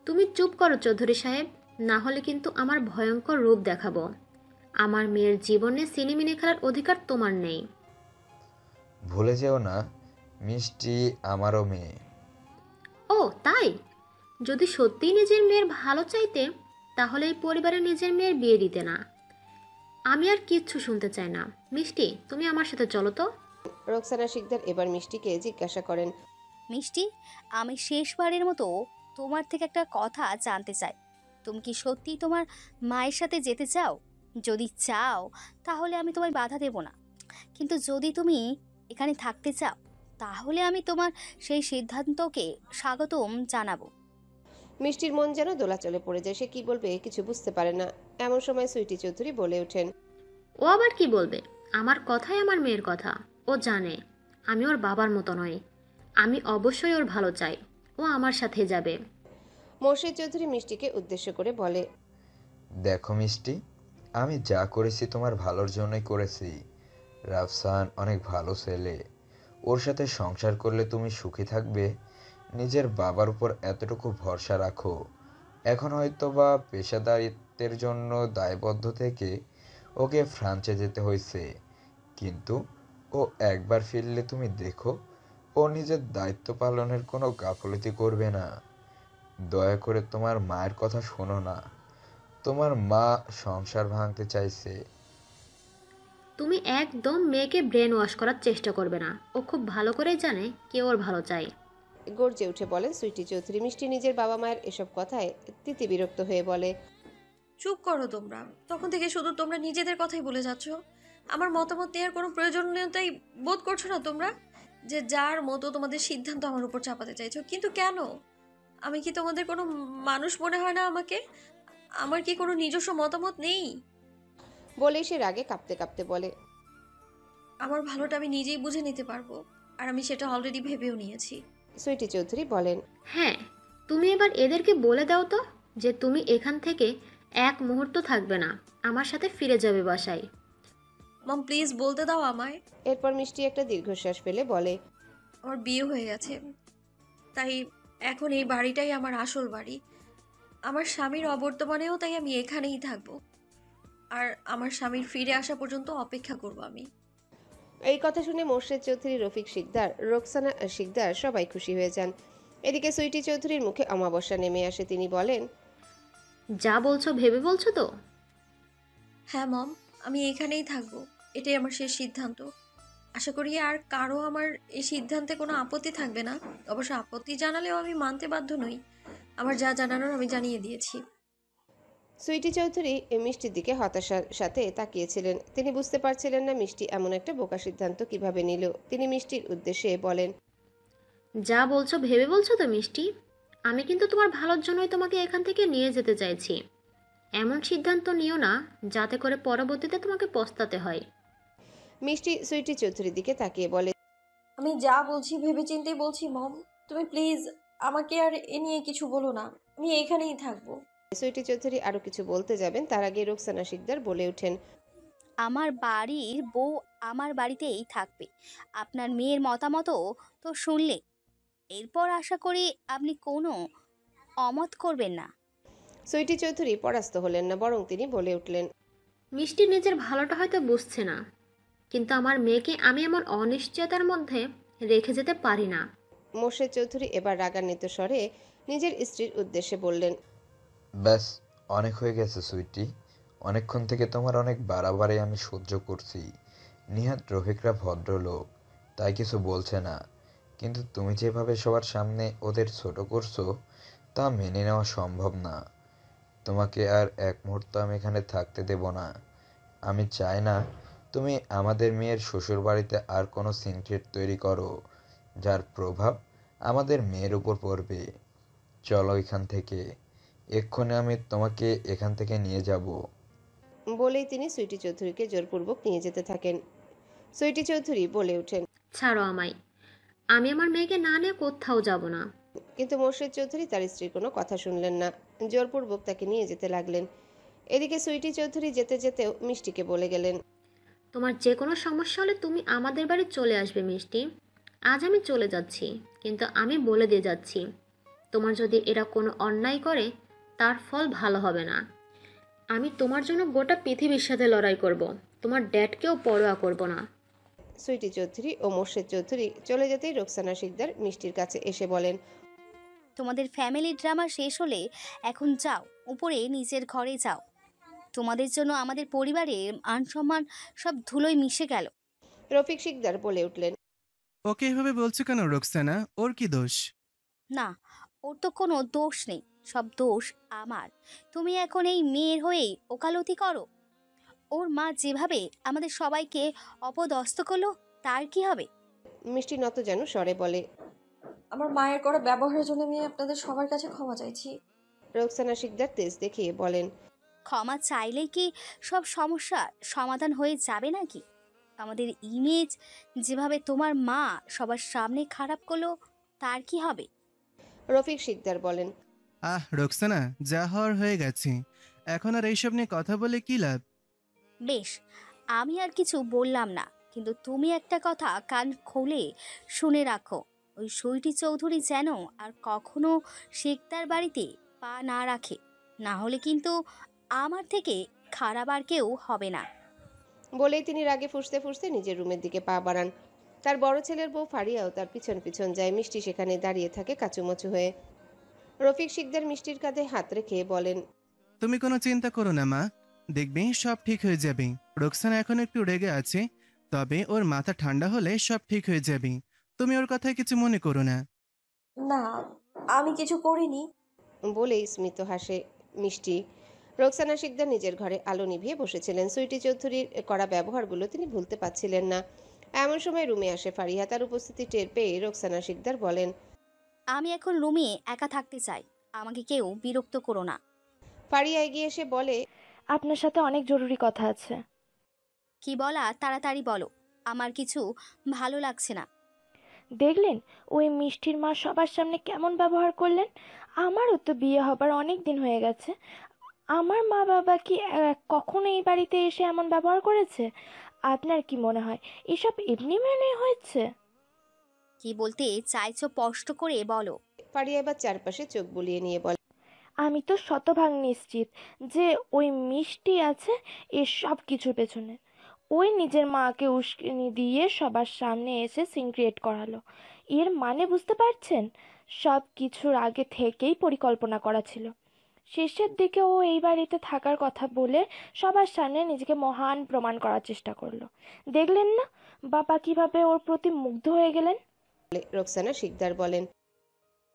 তুমি চুপ করো চৌধুরী সাহেব, না হলে কিন্তু আমার ভয়ঙ্কর রূপ দেখাবো। আমার মেয়ের জীবনে সিনেমিনে খেলার অধিকার তোমার নেই। ভুলে যেও না, মিষ্টি আমারও মেয়ে। ও তাই? যদি সত্যিই নিজের মেয়ের ভালো চাইতে, তাহলে এই পরিবারে নিজের মেয়ের বিয়ে দিতে না। আমি আর কিচ্ছু শুনতে চাই না। মিষ্টি, তুমি আমার সাথে চলো তো। রোকসানা শিকদার এবার মিষ্টিকে জিজ্ঞাসা করেন, মিষ্টি, আমি শেষবারের মতো তোমার থেকে একটা কথা জানতে চাই। তুমি কি সত্যি তোমার মায়ের সাথে যেতে চাও? যদি চাও তাহলে আমি তোমায় বাধা দেব না, কিন্তু যদি তুমি এখানে থাকতে চাও তাহলে আমি তোমার সেই সিদ্ধান্তকে স্বাগতম জানাবো। মিষ্টির মন যেন দোলাচলে পড়ে যায়, সে কি বলবে কিছু বুঝতে পারে না। এমন সময় সুইটি চৌধুরী বলে ওঠেন, ও আবার কি বলবে? আমার কথাই আমার মেয়ের কথা। ও জানে আমি ওর বাবার মতো নয়। আমি অবশ্যই ওর ভালো চাই। ও আমার সাথে যাবে। মোর্শেদ চৌধুরী মিষ্টিকে উদ্দেশ্য করে বলে, দেখো মিষ্টি, আমি যা করেছি তোমার ভালোর জন্যই করেছি। রাফসান অনেক ভালো ছেলে, ওর সাথে সংসার করলে তুমি সুখী থাকবে। নিজের বাবার উপর এতটুকু ভরসা রাখো। এখন হয়তো বা পেশাদারিত্বের জন্য দায়বদ্ধ থেকে ওকে ফ্রান্সে যেতে হয়েছে, কিন্তু ও একবার ফিরলে তুমি দেখো ও নিজের দায়িত্ব পালনের কোনো গাফলতি করবে না। দয়া করে তোমার মায়ের কথা শোনো না। তোমার মা সংসার ভাঙতে চাইছে। তুমি একদম মেয়েকে ব্রেন ওয়াশ করার চেষ্টা করবে না। ও খুব ভালো করেই জানে কে ওর ভালো চায়। গর্জে উঠে বলেন সুইটি চৌধুরী। মিষ্টি নিজের বাবা মায়ের এসব কথায় তিতি বিরক্ত হয়ে বলে, চুপ করো তোমরা। তখন থেকে শুধু তোমরা নিজেদের কথাই বলে যাচ্ছ। আমার মতামত নেওয়ার কোনো প্রয়োজনীয়তাই বোধ করছো না তোমরা, যে যার মতো তোমাদের সিদ্ধান্ত আমার উপর চাপাতে চাইছো। কিন্তু কেন? আমি কি তোমাদের কোনো মানুষ মনে হয় না আমাকে? আমার কি কোনো নিজস্ব মতামত নেই? বলেই সে রাগে কাঁপতে কাঁপতে বলে, আমার ভালোটা আমি নিজেই বুঝে নিতে পারবো, আর আমি সেটা অলরেডি ভেবেও নিয়েছি। সুইটি চৌধুরী বলেন, হ্যাঁ, তুমি এবার এদেরকে বলে দাও তো যে তুমি এখান থেকে এক মুহূর্ত থাকবে না, আমার সাথে ফিরে যাবে বাসায়। মম প্লিজ বলতে দাও আমায়। এরপর মিষ্টি একটা দীর্ঘশ্বাস ফেলে বলে, আমার বিয়ে হয়ে গেছে, তাই এখন এই বাড়িটাই আমার আসল বাড়ি। আমার স্বামীর অবর্তমানেও তাই আমি এখানেই থাকবো, আর আমার স্বামীর ফিরে আসা পর্যন্ত অপেক্ষা করব আমি। এই কথা শুনে মোর্শেদ চৌধুরী, রফিক শিকদার, রোকসানা শিকদার সবাই খুশি হয়ে যান। এদিকে সুইটি চৌধুরীর মুখে অমাবস্যা নেমে আসে। তিনি বলেন, যা বলছো ভেবে বলছো তো? হ্যাঁ মম, আমি এখানেই থাকবো, এটাই আমার শেষ সিদ্ধান্ত। আশা করি আর কারো আমার এই সিদ্ধান্তে কোনো আপত্তি থাকবে না। অবশ্য আপত্তি জানালেও আমি মানতে বাধ্য নই। আমার যা জানানোর আমি জানিয়ে দিয়েছি। সুইটি চৌধুরী মিষ্টির দিকে হতাশার সাথে তাকিয়েছিলেন। তিনি বুঝতে পারছিলেন না মিষ্টি এমন একটা বোকা সিদ্ধান্ত কিভাবে নিল। তিনি মিষ্টির উদ্দেশ্যে বলেন, যা বলছো ভেবে বলছো তো মিষ্টি? আমি কিন্তু তোমার ভালোর জন্যই তোমাকে এখান থেকে নিয়ে যেতে চাইছি। এমন সিদ্ধান্ত নিও না যাতে করে পরবর্তীতে তোমাকে পস্তাতে হয়। মিষ্টি সুইটি চৌধুরীর দিকে তাকিয়ে বলে, আমি যা বলছি ভেবে চিন্তেই বলছি মম। তুমি প্লিজ আমাকে আর এ নিয়ে কিছু বলো না, আমি এখানেই থাকবো। সুইটি চৌধুরী আরো কিছু বলতে যাবেন, তার আগে রোকসানা শিকদার বলে ওঠেন, আমার বাড়ির বউ আমার বাড়িতেই থাকবে। আপনার মেয়ের মতামতও তো শুনলে, এরপর আশা করি আপনি কোনো অমত করবেন না। সুইটি চৌধুরী পরাস্ত হলেন না, বরং তিনি বলে উঠলেন, মিষ্টি নিজের ভালোটা হয়তো বুঝছে না, কিন্তু আমার মেয়েকে আমি এমন অনিশ্চয়তার মধ্যে রেখে যেতে পারি না। মোর্শেদ চৌধুরী এবার রাগান্বিত স্বরে নিজের স্ত্রীর উদ্দেশ্যে বললেন, ব্যাস, অনেক হয়ে গেছে সুইটি। অনেকক্ষণ থেকে তোমার অনেক বাড়াবাড়ি আমি সহ্য করছি। নিহাত রফিকরা ভদ্রলোক, তাই কিছু বলছে না, কিন্তু তুমি যেভাবে সবার সামনে ওদের ছোট করছো তা মেনে নেওয়া সম্ভব না। তোমাকে আর এক মুহূর্ত আমি এখানে থাকতে দেব না। আমি চাই না তুমি আমাদের মেয়ের শ্বশুর বাড়িতে আর কোনো সিনক্রেট তৈরি করো যার প্রভাব আমাদের মেয়ের উপর পড়বে। চলো এখান থেকে, এক্ষুনি আমি তোমাকে এখান থেকে নিয়ে যাব। বলেই তিনি সুইটি চৌধুরীকে জোরপূর্বক নিয়ে যেতে থাকেন। সুইটি চৌধুরী বলে ওঠেন, ছাড়ো আমায়, আমি আমার মেয়েকে না নিয়ে কোথাও যাব না। কিন্তু মোর্শেদ চৌধুরী তার স্ত্রীর কোনো কথা শুনলেন না, জোরপূর্বক তাকে নিয়ে যেতে লাগলেন। এদিকে সুইটি চৌধুরী যেতে যেতেও মিষ্টিকে বলে গেলেন, তোমার যে কোনো সমস্যা হলে তুমি আমাদের বাড়ি চলে আসবে মিষ্টি। আজ আমি চলে যাচ্ছি, কিন্তু আমি বলে দিয়ে যাচ্ছি, তোমার যদি এরা কোনো অন্যায় করে তার ফল ভালো হবে না। আমি তোমার জন্য গোটা পৃথিবীর সাথে লড়াই করব, তোমার ড্যাডকেও পরোয়া করব না। সুইটি চৌধুরী ও মোর্শেদ চৌধুরী চলে যেতেই রোকসানা শিকদার মিষ্টির কাছে এসে বলেন, তোমাদের ফ্যামিলি ড্রামা শেষ হলে এখন যাও, উপরে নিজের ঘরে যাও। তোমাদের জন্য আমাদের পরিবারের মান সম্মান সব ধুলোয় মিশে গেল। রফিক শিকদার বলে উঠলেন, ওকে এভাবে বলছো কেন রোকসানা? ওর কি দোষ? না, ওর তো কোনো দোষ নেই, সব দোষ আমার। তুমি এখন এই মেয়ের হয়েই ওকালতি করো। ওর মা যেভাবে আমাদের সবাইকে অপদস্থ করলো, তার কি হবে? মিষ্টি নত যেন স্বরে বলে, আমার মায়ের করা ব্যবহারের জন্য আমি আপনাদের সবার কাছে ক্ষমা চাইছি। রোকসানা শিকদার তেজ দেখিয়ে বলেন, ক্ষমা চাইলেই কি সব সমস্যার সমাধান হয়ে যাবে নাকি? আমাদের ইমেজ যেভাবে তোমার মা সবার সামনে খারাপ করলো, তার কি হবে? রফিক শিকদার বলেন, রোকসানা, যা হওয়ার হয়ে গেছে, এখন আর এইসব নিয়ে কথা বলে কি লাভ? বেশ, আমি আর কিছু বললাম না, কিন্তু তুমি একটা কথা কান খুলে শুনে রাখো। ওই সুইটি চৌধুরী যেন আর কখনো শেখদার বাড়িতে পা না রাখে, না হলে কিন্তু আমার থেকে খারাপ আর কেউ হবে না। বলেই তিনি রাগে ফুঁসতে ফুঁসতে নিজের রুমের দিকে পা বাড়ান। তার বড় ছেলের বউ ফারিয়াও তার পিছন পিছন যায়। মিষ্টি সেখানে দাঁড়িয়ে থাকে কাচুমাচু হয়ে। রফিক শিকদার মিষ্টির কাঁধে হাত রেখে বলেন, তুমি কোনো চিন্তা করো না মা, দেখবে সব ঠিক হয়ে যাবে। রোকসানা এখন একটু রেগে আছে, তবে ওর মাথা ঠান্ডা হলে সব ঠিক হয়ে যাবে। তুমি ওর কথায় কিছু মনে করো না। না, আমি কিছু করিনি। বলেই স্মিত হাসে মিষ্টি। রোকসানা শিকদার নিজের ঘরে আলো নিভিয়ে বসেছিলেন। সুইটি চৌধুরীর করা ব্যবহারগুলো তিনি ভুলতে পারছিলেন না। এমন সময় রুমে আসে ফারিয়া। তার উপস্থিতি টের পেয়ে রোকসানা শিকদার বলেন, আমি এখন রুমে একা থাকতে চাই, আমাকে কেউ বিরক্ত করো না। ফারিয়া এগিয়ে এসে বলে, আপনার সাথে অনেক জরুরি কথা আছে। কি বলা তাড়াতাড়ি বলো, আমার কিছু ভালো লাগছে না। দেখলেন ওই মিষ্টির মা সবার সামনে কেমন ব্যবহার করলেন? আমারও তো বিয়ে হবার অনেক দিন হয়ে গেছে। আমার মা বাবা কি কখনো এই বাড়িতে এসে এমন ব্যবহার করেছে? আপনার কি মনে হয় এসব এমনি মেনে হয়েছে? কি বলতে চাইছো স্পষ্ট করে বলো। ফারিয়া এবার চারপাশে চোখ বুলিয়ে নিয়ে বলে, আমি তো শতভাগ নিশ্চিত যে ওই মিষ্টি আছে এর সব কিছুর পেছনে। ওই নিজের মাকে উস্কানি দিয়ে সবার সামনে এসে সিন ক্রিয়েট করালো। এর মানে বুঝতে পারছেন? সব কিছুর আগে থেকেই পরিকল্পনা করা ছিল। শেষের দিকে ও এই বাড়িতে থাকার কথা বলে সবার সামনে নিজেকে মহান প্রমাণ করার চেষ্টা করলো। দেখলেন না বাবা কিভাবে ওর প্রতি মুগ্ধ হয়ে গেলেন? রোকসানা শিকদার বলেন,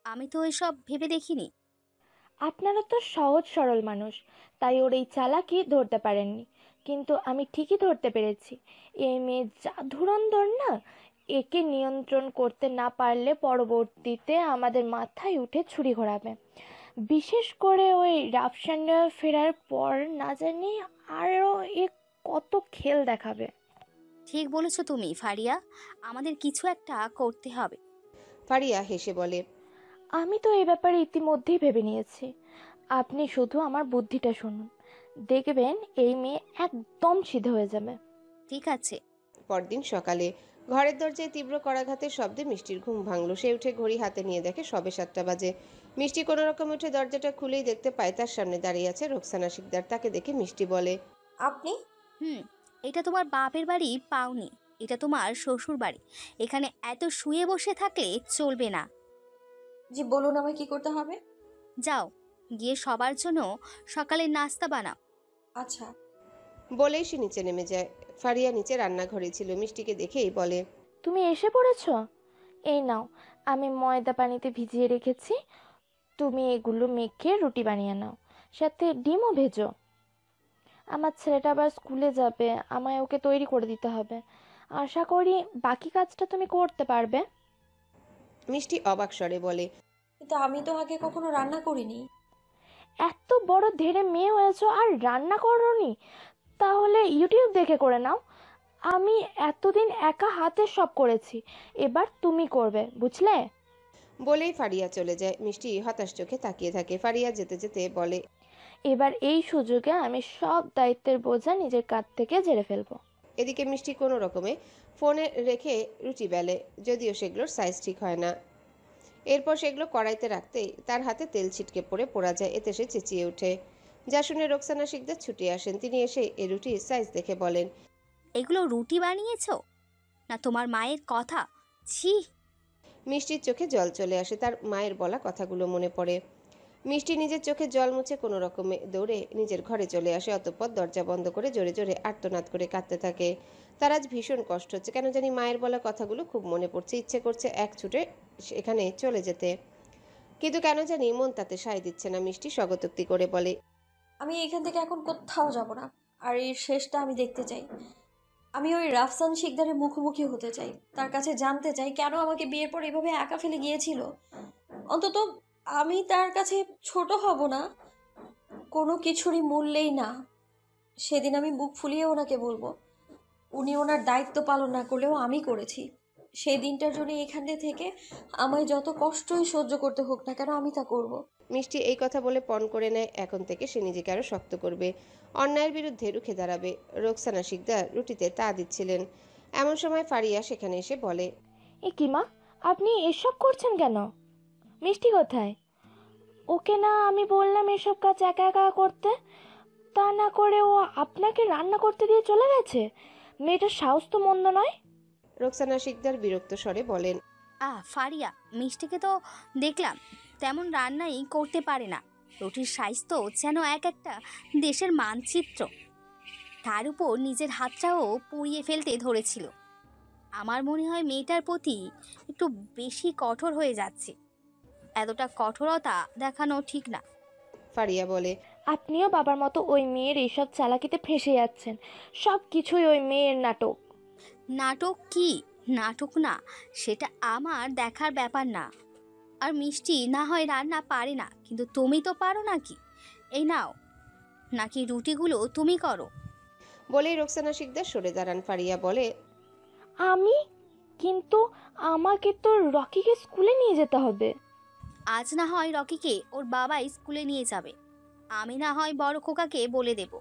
আমি তো এসব ভেবে দেখিনি। আপনারা তো সহজ সরল মানুষ, তাই ওর এই চালাকি ধরতে পারেননি, কিন্তু আমি ঠিকই ধরতে পেরেছি। এই মেয়ে যা ধুরন্ধর না, একে নিয়ন্ত্রণ করতে না পারলে পরবর্তীতে আমাদের মাথায় উঠে ছুরি ঘোরাবে। বিশেষ করে ওই রাফসানে ফেরার পর না জানি আরও এ কত খেল দেখাবে। ঠিক বলেছো তুমি ফারিয়া, আমাদের কিছু একটা করতে হবে। ফারিয়া হেসে বলে, আমি তো এই ব্যাপারে ইতিমধ্যেই ভেবে নিয়েছি। আপনি শুধু আমার বুদ্ধিটা শুনুন, দেখবেন এই মেয়ে একদম সিধে হয়ে যাবে। ঠিক আছে। পরদিন সকালে ঘরের দরজায় তীব্র করাঘাতের শব্দে মিষ্টির ঘুম ভাঙল। সে উঠে ঘড়ি হাতে নিয়ে দেখে সবে 7টা বাজে। মিষ্টি কোনো রকম উঠে দরজাটা খুলেই দেখতে পায় তার সামনে দাঁড়িয়ে আছে রোকসানা শিকদার। তাকে দেখে মিষ্টি বলে, আপনি? এটা তোমার বাপের বাড়ি পাওনি, এটা তোমার শ্বশুর বাড়ি। এখানে এত শুয়ে বসে থাকলে চলবে না। জি বলুন, আমায় কি করতে হবে? যাও গিয়ে সবার জন্য সকালে নাস্তা বানাও। আচ্ছা। বলেই সে নিচে নেমে যায়। ফারিয়া নিচে রান্নাঘরে ছিল। মিষ্টিকে দেখেই বলে, তুমি এসে পড়েছ? এই নাও, আমি ময়দা পানিতে ভিজিয়ে রেখেছি, তুমি এগুলো মেখে রুটি বানিয়ে নাও, সাথে ডিমও ভেজো। আমার ছেলেটা আবার স্কুলে যাবে, আমায় ওকে তৈরি করে দিতে হবে। আশা করি বাকি কাজটা তুমি করতে পারবে। মিষ্টি অবাক স্বরে বলে, কিন্তু আমি তো আগে কখনো রান্না করিনি। এত বড় ধেড়ে মেয়ে হয়েছো আর রান্না করোনি? তাহলে ইউটিউব দেখে করে নাও। আমি এতদিন একা হাতে সব করেছি, এবার তুমি করবে, বুঝলে? বলেই ফারিয়া চলে যায়। মিষ্টি হতাশ চোখে তাকিয়ে থাকে। ফারিয়া যেতে যেতে বলে, এবার এই সুযোগে আমি সব দায়িত্বের বোঝা নিজের কাঁধ থেকে ঝেড়ে ফেলবো। এদিকে মিষ্টি কোনো রকমে ফোনে রেখে রুটি বেলে, যদিও সেগুলোর সাইজ ঠিক হয় না। এরপর সেগুলো কড়াইতে রাখতেই তার হাতে তেল ছিটকে পড়ে পোড়া যায়। এতে সে চেঁচিয়ে ওঠে। যা শুনে রোকসানা শিকদার ছুটে আসেন। তিনি এসে এই রুটির সাইজ দেখে বলেন, এগুলো রুটি বানিয়েছো না তোমার মায়ের কথা? ছি। মিষ্টির চোখে জল চলে আসে। তার মায়ের বলা কথাগুলো মনে পড়ে। মিষ্টি নিজের চোখে জল মুছে কোনো রকমে দৌড়ে নিজের ঘরে চলে আসে। অতঃপর দরজা বন্ধ করে জোরে জোরে আর্তনাদ করে কাঁদতে থাকে। তার আজ ভীষণ কষ্ট হচ্ছে। কেন জানি মায়ের বলা কথাগুলো খুব মনে পড়ছে। ইচ্ছে করছে এক ছুটে এখানে চলে যেতে, কিন্তু কেন জানি মন তাতে সায় দিচ্ছে না। মিষ্টি স্বগতোক্তি করে বলে, আমি এখান থেকে এখন কোথাও যাব না, আর এর শেষটা আমি দেখতে চাই। আমি ওই রাফসান শিকদারের মুখোমুখি হতে চাই, তার কাছে জানতে চাই কেন আমাকে বিয়ের পর এভাবে একা ফেলে গিয়েছিল। অন্তত আমি তার কাছে ছোট হব না, কোনো কিছুরই মূল্যেই না। সেদিন আমি বুক ফুলিয়ে ওনাকে বলবো, উনি ওনার দায়িত্ব পালন না করলেও আমি করেছি। সেই দিনটার জন্য এখানে থেকে আমায় যত কষ্টই সহ্য করতে হোক না কেন, আমি তা করব। মিষ্টি এই কথা বলে পণ করে নেয় এখন থেকে সে নিজেকে আরো শক্ত করবে, অন্যায়ের বিরুদ্ধে রুখে দাঁড়াবে। রোকসানা শিকদার রুটিতে তা দিচ্ছিলেন। এমন সময় ফারিয়া সেখানে এসে বলে, এ কি মা, আপনি এসব করছেন কেন? মিষ্টি কোথায়? ওকে না আমি বললাম এসব কাজ একা একা করতে, তা না করে ও আপনাকে রান্না করতে দিয়ে চলে গেছে। মেয়েটার সাহস তো মন্দ নয়। রোকসানা শিকদার বিরক্ত স্বরে বলেন, ফারিয়া, মিষ্টিকে তো দেখলাম তেমন রান্নাই করতে পারে না। রুটির সাইজ তো যেন এক একটা দেশের মানচিত্র। তার উপর নিজের হাতটাও পুড়িয়ে ফেলতে ধরেছিল। আমার মনে হয় মেয়েটার প্রতি একটু বেশি কঠোর হয়ে যাচ্ছে। এতটা কঠোরতা দেখানো ঠিক না। ফারিয়া বলে, আপনিও বাবার মতো ওই মেয়ের এইসব চালাকিতে ফেঁসে যাচ্ছেন। সব কিছুই ওই মেয়ের নাটক। নাটক কি নাটক না সেটা আমার দেখার ব্যাপার না। আর মিষ্টি না হয় রান্না পারে না, কিন্তু তুমি তো পারো নাকি? এই নাও, নাকি রুটিগুলো তুমি করো? বলেই রোকসানা শিকদার সরে দাঁড়ান। ফারিয়া বলে, আমি? কিন্তু আমাকে তো রকিকে স্কুলে নিয়ে যেতে হবে। আজ না হয় রকিকে ওর বাবা স্কুলে নিয়ে যাবে, আমি না হয় বড় খোকাকে বলে দেব।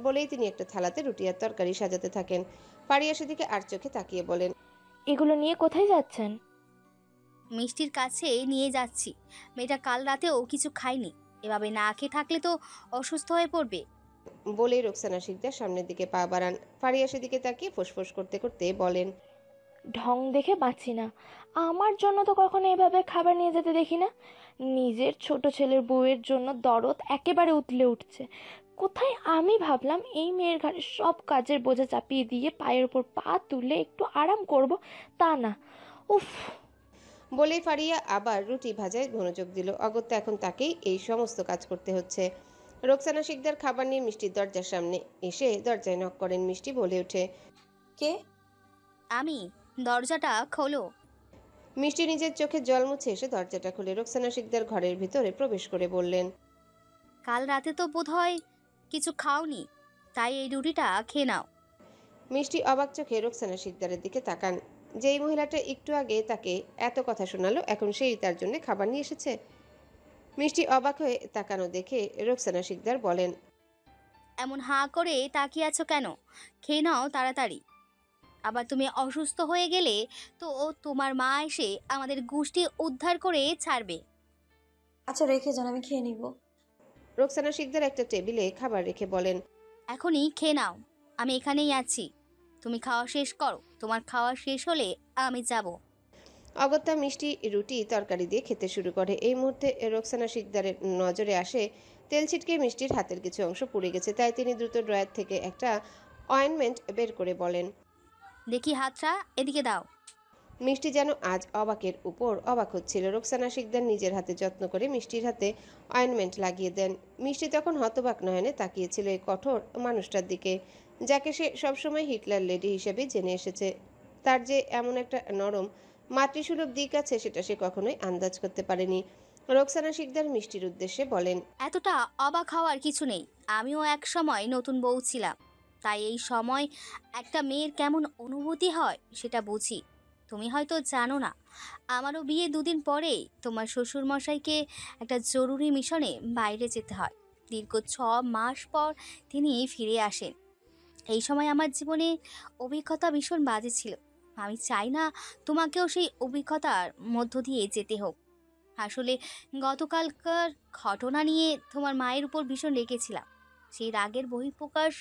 বলেই তিনি একটা থালাতে রুটি আর তরকারি সাজাতে থাকেন। ফারিয়া সেদিকে আর চোখে তাকিয়ে বলেন, এগুলো নিয়ে কোথায় যাচ্ছেন? মিষ্টির কাছে নিয়ে যাচ্ছি। মেয়েটা কাল রাতেও কিছু খায়নি, এভাবে না খেয়ে থাকলে তো অসুস্থ হয়ে পড়বে। বলেই রোকসানা শিকদার সামনের দিকে পা বাড়ান। ফারিয়া সেদিকে তাকিয়ে ফোঁসফোঁস করতে করতে বলেন, ঢং দেখে বাঁচি না। আমার জন্য তো কখনো এভাবে খাবার নিয়ে যেতে দেখি না। নিজের ছোট ছেলের বউয়ের জন্য দরদ একেবারে উতলে উঠছে। কোথায় আমি ভাবলাম এই মেয়ের ঘাড়ে সব কাজের বোঝা চাপিয়ে দিয়ে পায়ের উপর পা তুলে একটু আরাম করব, তা না। উফ। বলেই ফারিয়া আবার রুটি ভাজায় মনোযোগ দিল। অগত্যা এখন তাকেই এই সমস্ত কাজ করতে হচ্ছে। রোকসানা শিকদার খাবার নিয়ে মিষ্টির দরজার সামনে এসে দরজায় নক করেন। মিষ্টি বলে ওঠে, কে? আমি। দরজাটা খোলো। মিষ্টি নিজের চোখে জল মুছে এসে দরজাটা খুলে রোকসানা শিকদার ঘরের ভিতরে প্রবেশ করে বললেন, কাল রাতে তো বোধহয় কিছু খাওনি, তাই এই রুটিটা খেয়ে নাও। মিষ্টি অবাক চোখে রোকসানা শিকদারের দিকে তাকান। যেই মহিলাটা একটু আগে তাকে এত কথা শোনালো, এখন সেই তার জন্য খাবার নিয়ে এসেছে। মিষ্টি অবাক হয়ে তাকানো দেখে রোকসানা শিকদার বলেন, এমন হাঁ করে তাকিয়ে আছো কেন? খেয়ে নাও তাড়াতাড়ি। আবার তুমি অসুস্থ হয়ে গেলে তো তোমার মা এসে আমাদের গোষ্ঠী উদ্ধার করে ছাড়বে। আচ্ছা রেখে যান, আমি খেয়ে নিব। রোকসানা শিকদার একটা টেবিলে খাবার রেখে বলেন, এখনই খেয়ে নাও, আমি এখানেই আছি। তুমি খাওয়া শেষ করো, তোমার খাওয়া শেষ হলে আমি যাব। অগত্যা মিষ্টি রুটি তরকারি দিয়ে খেতে শুরু করে। এই মুহূর্তে রোকসানা শিকদারের নজরে আসে তেল ছিটকে মিষ্টির হাতের কিছু অংশ পুড়ে গেছে। তাই তিনি দ্রুত ড্রয়ার থেকে একটা অয়েনমেন্ট বের করে বলেন, দেখি হাতটা এদিকে দাও। মিষ্টি যেন আজ অবাকের উপর অবাক হচ্ছিল। রোকসানা শিকদার নিজের হাতে যত্ন করে মিষ্টির হাতে অয়েনমেন্ট লাগিয়ে দেন। মিষ্টি তখন হতবাক নয়নে তাকিয়েছিল এই কঠোর মানুষটার দিকে, যাকে সে সবসময় হিটলার লেডি হিসেবে জেনে এসেছে। তার যে এমন একটা নরম মাতৃসুলভ দিক আছে সেটা সে কখনোই আন্দাজ করতে পারেনি। রোকসানা শিকদার মিষ্টির উদ্দেশ্যে বলেন, এতটা অবাক হওয়ার কিছু নেই। আমিও এক সময় নতুন বউ ছিলাম, তাই এই সময় একটা মেয়ের কেমন অনুভূতি হয় সেটা বুঝি। তুমি হয়তো জানো না, আমারও বিয়ে দুদিন পরেই তোমার শ্বশুরমশাইকে একটা জরুরি মিশনে বাইরে যেতে হয়। দীর্ঘ 6 মাস পর তিনি ফিরে আসেন। এই সময় আমার জীবনে অভিজ্ঞতা ভীষণ বাজে ছিল। আমি চাই না তোমাকেও সেই অভিজ্ঞতার মধ্য দিয়ে যেতে হোক। আসলে গতকালকার ঘটনা নিয়ে তোমার মায়ের উপর ভীষণ রেগেছিলাম। সেই রাগের বহিঃপ্রকাশ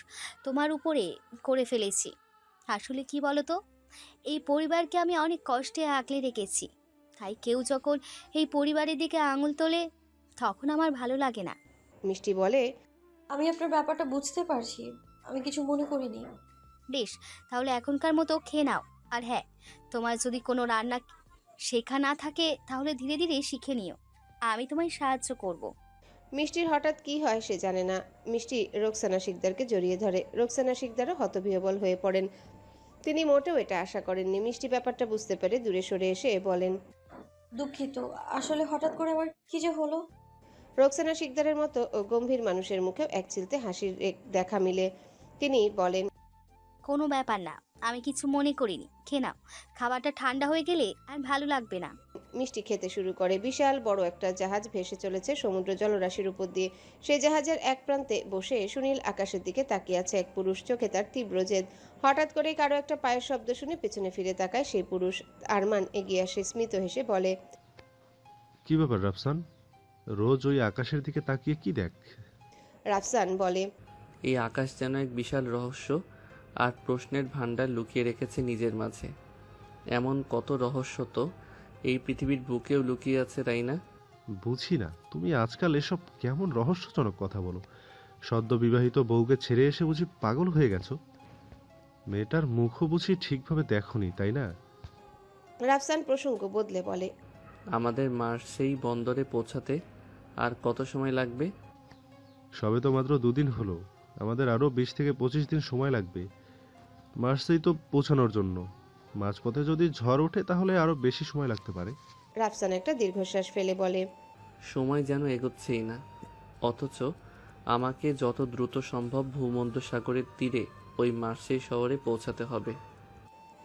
তোমার উপরে করে ফেলেছি। আসলে কি বলো তো, এই পরিবারকে আমি অনেক কষ্টে আগলে রেখেছি, তাই কেউ যখন এই পরিবারের দিকে আঙুল তোলে তখন আমার ভালো লাগে না। মিষ্টি বলে, আমি আপনার ব্যাপারটা বুঝতে পারছি, আমি কিছু মনে করিনি। বেশ, তাহলে এখনকার মতো খেয়ে নাও। আর হ্যাঁ, তোমার যদি কোনো রান্না শেখা না থাকে তাহলে ধীরে ধীরে শিখে নিও, আমি তোমায় সাহায্য করব। মিষ্টির হঠাৎ কি হয় সে জানে না। মিষ্টি রোকসানা শিকদারকে জড়িয়ে ধরে। রোকসানা শিকদারও হতবিহ্বল হয়ে পড়েন। তিনি মোটেও এটা আশা করেননি। মিষ্টি ব্যাপারটা বুঝতে পেরে দূরে সরে এসে বলেন, দুঃখিত, আসলে হঠাৎ করে আমার কি যে হলো। রোকসানা শিকদারের মতো গম্ভীর মানুষের মুখেও এক চিলতে হাসির দেখা মিলে। তিনি বলেন, কোনো ব্যাপার না, আমি কিছু মনে করিনি। খেয়ে নাও, খাবারটা ঠান্ডা হয়ে গেলে আর ভালো লাগবে না। মিষ্টি খেতে শুরু করে। বিশাল বড় একটা জাহাজ ভেসে চলেছে সমুদ্র জলরাশির উপর দিয়ে। সেই জাহাজের এক প্রান্তে বসে সুনীল আকাশের দিকে তাকিয়ে আছে এক পুরুষ। চোখে তার তীব্র জেদ। হঠাৎ করে কারো একটা পায়ের শব্দ শুনে পেছনে ফিরে তাকায় সেই পুরুষ। আরমান এগিয়ে আসে, স্মিত হেসে বলে, কি ব্যাপার রাফসান, রোজ ওই আকাশের দিকে তাকিয়ে কি দেখ? রাফসান বলে, এই আকাশ যেন এক বিশাল রহস্য আর প্রশ্নের ভাণ্ডার লুকিয়ে রেখেছে নিজের মাঝে। এমন কত রহস্য তো এই পৃথিবীর বুকেও লুকিয়ে আছে, তাই না? বুঝি না তুমি আজকাল এসব কেমন রহস্যজনক কথা বলো। সদ্য বিবাহিত বউকে ছেড়ে এসে বুঝি পাগল হয়ে গেছো? মেয়েটার মুখও বুঝি ঠিকভাবে দেখোনি, তাই না? রাফসান প্রসঙ্গ বদলে বলে, আমাদের মার্সেই বন্দরে পৌঁছাতে আর কত সময় লাগবে? সবে তো মাত্র 2 দিন হলো, আমাদের আরও 20 থেকে 25 দিন সময় লাগবে মার্সেই তো পৌঁছানোর জন্য। মাঝপথে যদি ঝড় ওঠে তাহলে আরও বেশি সময় লাগতে পারে। রাফসান একটা দীর্ঘশ্বাস ফেলে বলে, সময় যেন এগোচ্ছেই না, অথচ আমাকে যত দ্রুত সম্ভব ভূমধ্যসাগরের তীরে ওই মার্সেই শহরে পৌঁছাতে হবে।